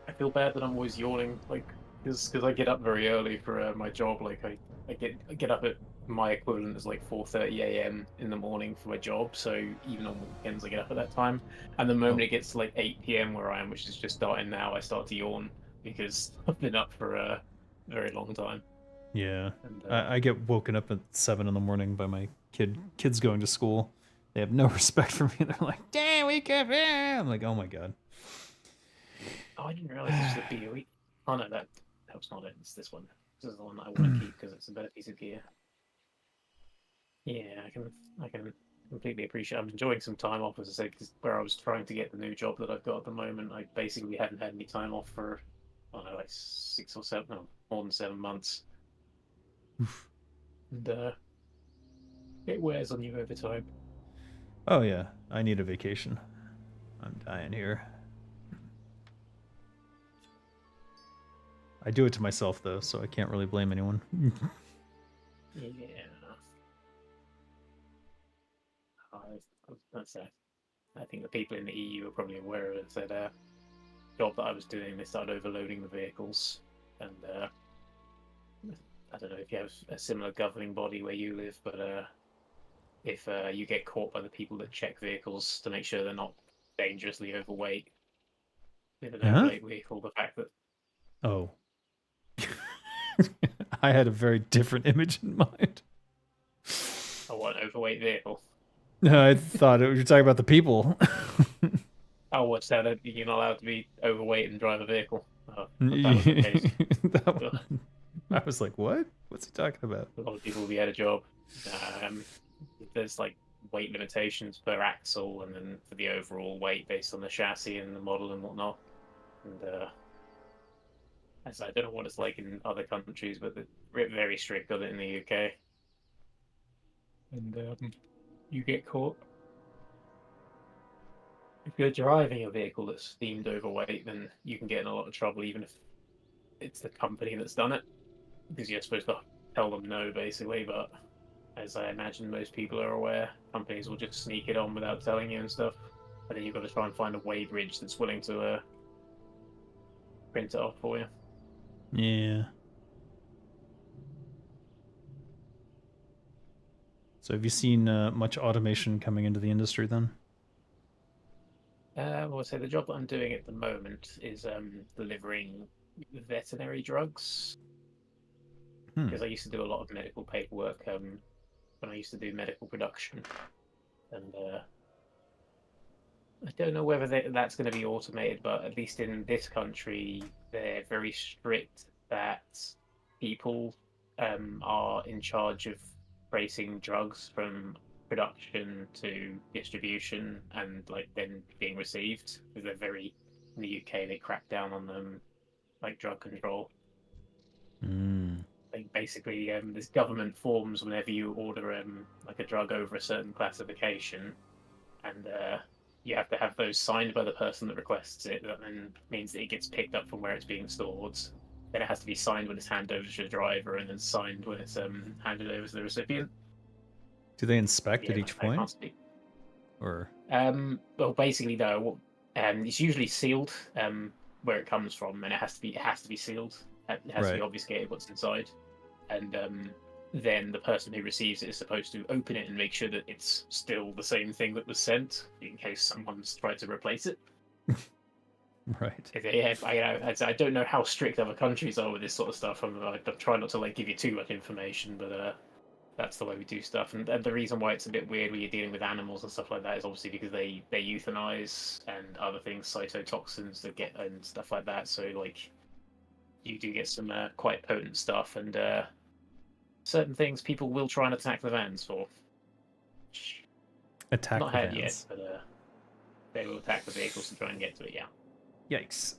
[SPEAKER 5] I feel bad that I'm always yawning, like, because I get up very early for my job. Like, I get up at my equivalent is like 4:30 a.m. in the morning for my job. So even on weekends, I get up at that time. And the moment it gets to like 8 p.m. where I am, which is just starting now, I start to yawn because I've been up for a very long time.
[SPEAKER 1] Yeah.
[SPEAKER 5] And,
[SPEAKER 1] I get woken up at 7 in the morning by my kids going to school. They have no respect for me. They're like, "Damn, wake up!" I'm like, "Oh my god."
[SPEAKER 5] oh, I didn't realize this was the BOE. Oh no, that was not it. It's this one. This is the one that I want to keep because it's a better piece of gear. Yeah, I can completely appreciate. I'm enjoying some time off, as I said, because where I was trying to get the new job that I've got at the moment, I basically hadn't had any time off for, I don't know, like 6 or 7, no, more than 7 months. And it wears on you over time.
[SPEAKER 1] Oh yeah, I need a vacation. I'm dying here. I do it to myself though, so I can't really blame anyone.
[SPEAKER 5] Yeah. That's it. I think the people in the EU are probably aware of it. That job that I was doing, they started overloading the vehicles, and I don't know if you have a similar governing body where you live, but if you get caught by the people that check vehicles to make sure they're not dangerously overweight with an overweight vehicle, the fact that
[SPEAKER 1] Oh. I had a very different image in mind.
[SPEAKER 5] I want an overweight vehicle.
[SPEAKER 1] No, I thought you're talking about the people.
[SPEAKER 5] Oh, what's that? You're not allowed to be overweight and drive a vehicle. Oh, I thought that was the case.
[SPEAKER 1] That
[SPEAKER 5] Ugh,
[SPEAKER 1] one. I was like, what? What's he talking about?
[SPEAKER 5] a lot of people will be out of job. Um, there's like weight limitations per axle, and then for the overall weight based on the chassis and the model and whatnot. And I don't know what it's like in other countries, but they're very strict on it in the UK. And you get caught if you're driving a vehicle that's deemed overweight, then you can get in a lot of trouble, even if it's the company that's done it, because you're supposed to tell them no, basically. But as I imagine most people are aware, companies will just sneak it on without telling you and stuff. And then you've got to try and find a weighbridge that's willing to print it off for you.
[SPEAKER 1] Yeah. So have you seen much automation coming into the industry then?
[SPEAKER 5] Well, I'd say the job that I'm doing at the moment is delivering veterinary drugs, because I used to do a lot of medical paperwork when I used to do medical production, and I don't know whether that's going to be automated, but at least in this country, they're very strict that people are in charge of tracing drugs from production to distribution and like then being received. Because they're very in the UK, they crack down on them like drug control.
[SPEAKER 1] Mm.
[SPEAKER 5] Like basically, there's government forms whenever you order like a drug over a certain classification, and you have to have those signed by the person that requests it. That then means that it gets picked up from where it's being stored. Then it has to be signed when it's handed over to the driver, and then signed when it's handed over to the recipient.
[SPEAKER 1] Do they inspect at
[SPEAKER 5] Yeah,
[SPEAKER 1] each
[SPEAKER 5] I can't
[SPEAKER 1] point?
[SPEAKER 5] speak.
[SPEAKER 1] Or
[SPEAKER 5] Well, basically, though, it's usually sealed where it comes from, and it has to be sealed. It has to be
[SPEAKER 1] right.
[SPEAKER 5] obfuscated what's inside, and then the person who receives it is supposed to open it and make sure that it's still the same thing that was sent, in case someone's tried to replace it.
[SPEAKER 1] Right.
[SPEAKER 5] I don't know how strict other countries are with this sort of stuff. I'm trying not to like give you too much information, but that's the way we do stuff. And the reason why it's a bit weird when you're dealing with animals and stuff like that is obviously because they euthanize and other things, cytotoxins that get and stuff like that. So like you do get some quite potent stuff, and certain things people will try and attack the vans for.
[SPEAKER 1] Attack
[SPEAKER 5] Not
[SPEAKER 1] the
[SPEAKER 5] had yet,
[SPEAKER 1] vans.
[SPEAKER 5] but they will attack the vehicles to try and get to it. Yeah,
[SPEAKER 1] Yikes.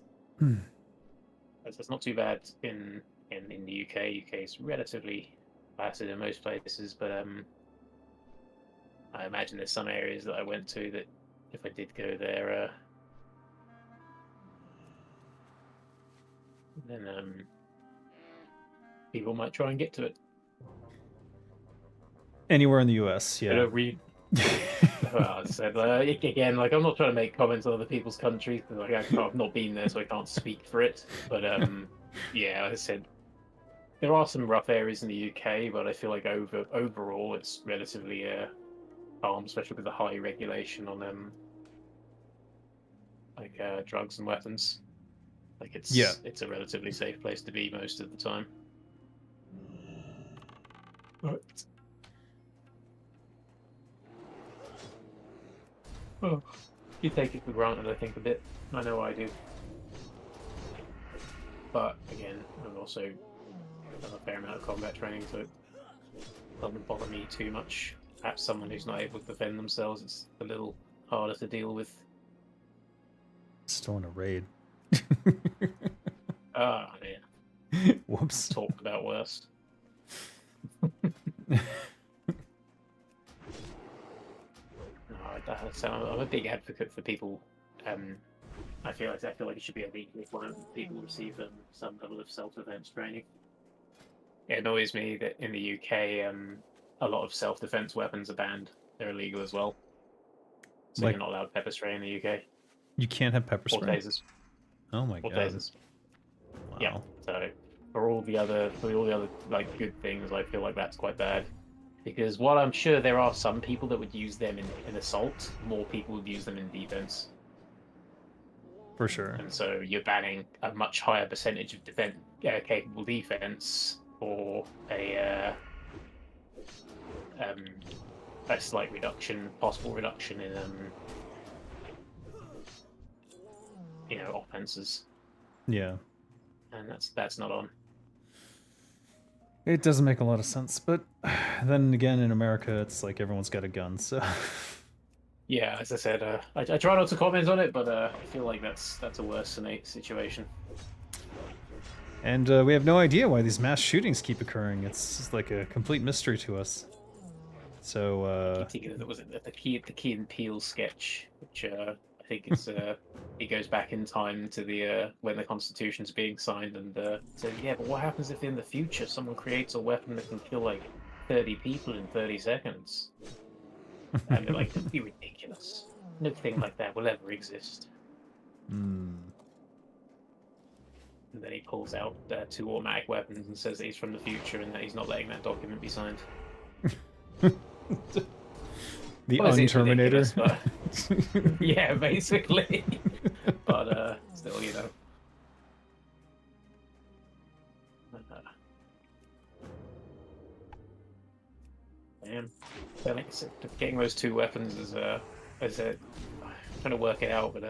[SPEAKER 5] it's not too bad in the UK. UK is relatively placid in most places, but I imagine there's some areas that I went to that if I did go there, then people might try and get to it.
[SPEAKER 1] Anywhere in the US,
[SPEAKER 5] I
[SPEAKER 1] yeah.
[SPEAKER 5] don't read. Well, I said again, like I'm not trying to make comments on other people's countries because like, I've not been there, so I can't speak for it. But yeah, like I said, there are some rough areas in the UK, but I feel like overall it's relatively calm, especially with the high regulation on like drugs and weapons. Like
[SPEAKER 1] Yeah.
[SPEAKER 5] it's a relatively safe place to be most of the time. But oh, you take it for granted, I think, a bit. I know I do. But again, I've also done a fair amount of combat training, so it doesn't bother me too much. Perhaps someone who's not able to defend themselves, it's a little harder to deal with.
[SPEAKER 1] Still in a raid.
[SPEAKER 5] Ah, yeah.
[SPEAKER 1] Whoops.
[SPEAKER 5] Talked about worse. No, I'm a big advocate for people. I feel like it should be a legal requirement that people receive some level of self-defense training. It annoys me that in the UK, a lot of self-defense weapons are banned. They're illegal as well. So
[SPEAKER 1] Like-
[SPEAKER 5] you're not allowed pepper spray in the UK.
[SPEAKER 1] You can't have pepper
[SPEAKER 5] Or
[SPEAKER 1] spray?
[SPEAKER 5] tasers.
[SPEAKER 1] Oh my
[SPEAKER 5] Or
[SPEAKER 1] god.
[SPEAKER 5] tasers.
[SPEAKER 1] Wow.
[SPEAKER 5] Yeah. So for all the other like good things, I feel like that's quite bad. Because while I'm sure there are some people that would use them in assault, more people would use them in defense.
[SPEAKER 1] For sure.
[SPEAKER 5] And so you're banning a much higher percentage of capable defense or a slight reduction, possible reduction in offenses,
[SPEAKER 1] Yeah.
[SPEAKER 5] and that's not on.
[SPEAKER 1] It doesn't make a lot of sense, but then again, in America, it's like everyone's got a gun, so.
[SPEAKER 5] Yeah, as I said, I try not to comment on it, but I feel like that's a worse than a situation.
[SPEAKER 1] And we have no idea why these mass shootings keep occurring. It's just like a complete mystery to us. So,
[SPEAKER 5] I keep thinking that was the Key and Peele sketch, which I think it's it goes back in time to the when the Constitution's being signed, and said, yeah, but what happens if in the future someone creates a weapon that can kill like 30 people in 30 seconds? And they're like, that'd be ridiculous. No thing like that will ever exist.
[SPEAKER 1] Hmm.
[SPEAKER 5] And then he pulls out 2 automatic weapons and says that he's from the future and that he's not letting that document be signed.
[SPEAKER 1] The
[SPEAKER 5] Well, it's
[SPEAKER 1] Unterminator.
[SPEAKER 5] ridiculous, but yeah, basically. But still, Damn. So, like, getting those 2 weapons is trying to work it out, but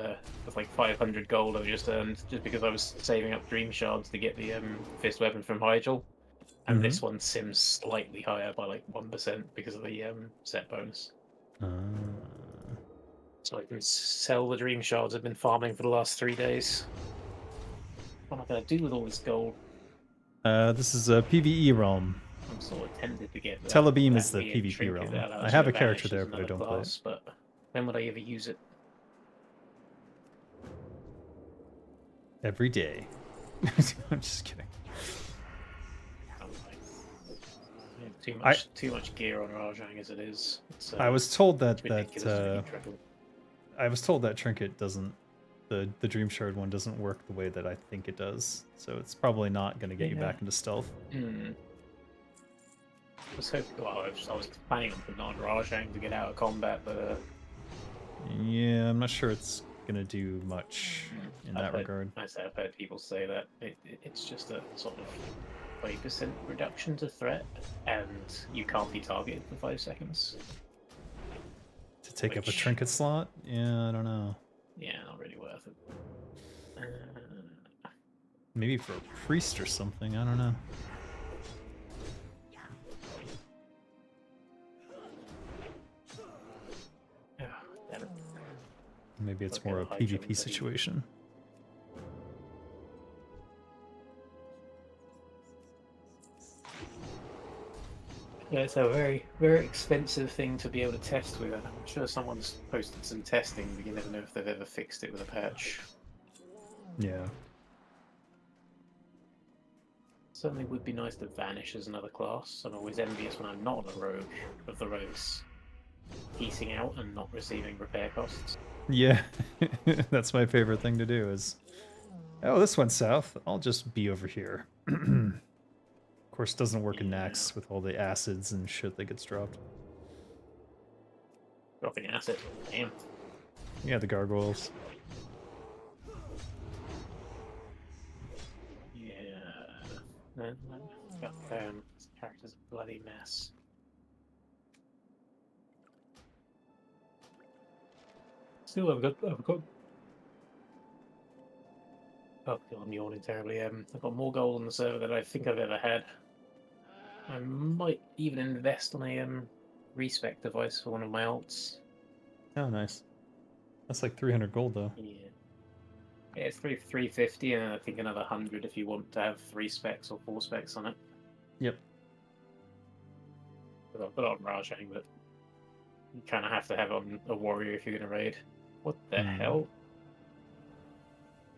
[SPEAKER 5] with like 500 gold I just earned just because I was saving up dream shards to get the fist weapon from Hyjal, and this one sims slightly higher by like 1% because of the set bonus. So I can sell the dream shards I've been farming for the last 3 days. What am I gonna do with all this gold?
[SPEAKER 1] This is a PvE realm.
[SPEAKER 5] I'm sort of tempted to get that.
[SPEAKER 1] Telebeam is
[SPEAKER 5] that
[SPEAKER 1] the
[SPEAKER 5] weird
[SPEAKER 1] PvP
[SPEAKER 5] trinket
[SPEAKER 1] realm.
[SPEAKER 5] that allows
[SPEAKER 1] I
[SPEAKER 5] you
[SPEAKER 1] have
[SPEAKER 5] to
[SPEAKER 1] a character
[SPEAKER 5] vanish
[SPEAKER 1] there,
[SPEAKER 5] as
[SPEAKER 1] but I
[SPEAKER 5] another
[SPEAKER 1] don't play it.
[SPEAKER 5] class, but when would I ever use it?
[SPEAKER 1] Every day. I'm just kidding.
[SPEAKER 5] Too much gear on Rajang as it is. It's,
[SPEAKER 1] I was told that
[SPEAKER 5] ridiculous to keep track of.
[SPEAKER 1] I was told that trinket doesn't, the Dream Shard one doesn't work the way that I think it does. So it's probably not going to get you back into stealth.
[SPEAKER 5] I was hoping, well, I was planning on putting on Rajang to get out of combat, but
[SPEAKER 1] Yeah, I'm not sure it's going to do much in that regard.
[SPEAKER 5] I've heard people say that it's just a sort of 20% reduction to threat, and you can't be targeted for 5 seconds.
[SPEAKER 1] To take up a trinket slot? Yeah, I don't know.
[SPEAKER 5] Yeah, not really worth it.
[SPEAKER 1] Maybe for a priest or something, I don't know.
[SPEAKER 5] Oh, damn it.
[SPEAKER 1] Maybe it's
[SPEAKER 5] Okay,
[SPEAKER 1] more a
[SPEAKER 5] high
[SPEAKER 1] PvP
[SPEAKER 5] jump,
[SPEAKER 1] situation.
[SPEAKER 5] Yeah, it's a very, very expensive thing to be able to test with. I'm sure someone's posted some testing, but you never know if they've ever fixed it with a patch.
[SPEAKER 1] Yeah.
[SPEAKER 5] Certainly would be nice to vanish as another class. I'm always envious when I'm not a rogue of the rogues piecing out and not receiving repair costs.
[SPEAKER 1] Yeah, that's my favorite thing to do is, oh, this went south. I'll just be over here. Of course, it doesn't work in Nax with all the acids and shit that gets dropped.
[SPEAKER 5] Dropping acid. Damn.
[SPEAKER 1] Yeah, the gargoyles.
[SPEAKER 5] Yeah. Got this character's a bloody mess. Still, I've got. Oh, God, I'm yawning terribly. I've got more gold on the server than I think I've ever had. I might even invest on a respec device for one of my alts.
[SPEAKER 1] Oh, nice. That's like 300 gold, though.
[SPEAKER 5] Yeah. Yeah, it's 350, and I think another 100 if you want to have 3 specs or 4 specs on it.
[SPEAKER 1] Yep.
[SPEAKER 5] But on Rajang, but you kind of have to have on a warrior if you're going to raid. What the hell?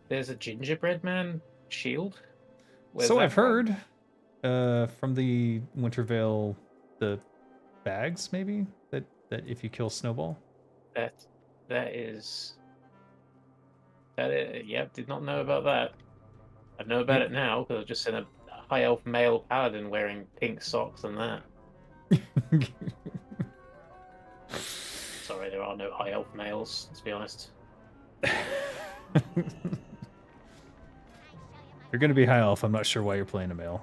[SPEAKER 5] There's a gingerbread man shield? Where's
[SPEAKER 1] So
[SPEAKER 5] that
[SPEAKER 1] I've
[SPEAKER 5] from?
[SPEAKER 1] heard from the Wintervale, the bags, maybe? That if you kill Snowball?
[SPEAKER 5] That is... Yep, did not know about that. I know about it now, because I've just seen a high elf male paladin wearing pink socks and that. Sorry, there are no high elf males, let's be honest.
[SPEAKER 1] You're going to be high elf. I'm not sure why you're playing a male.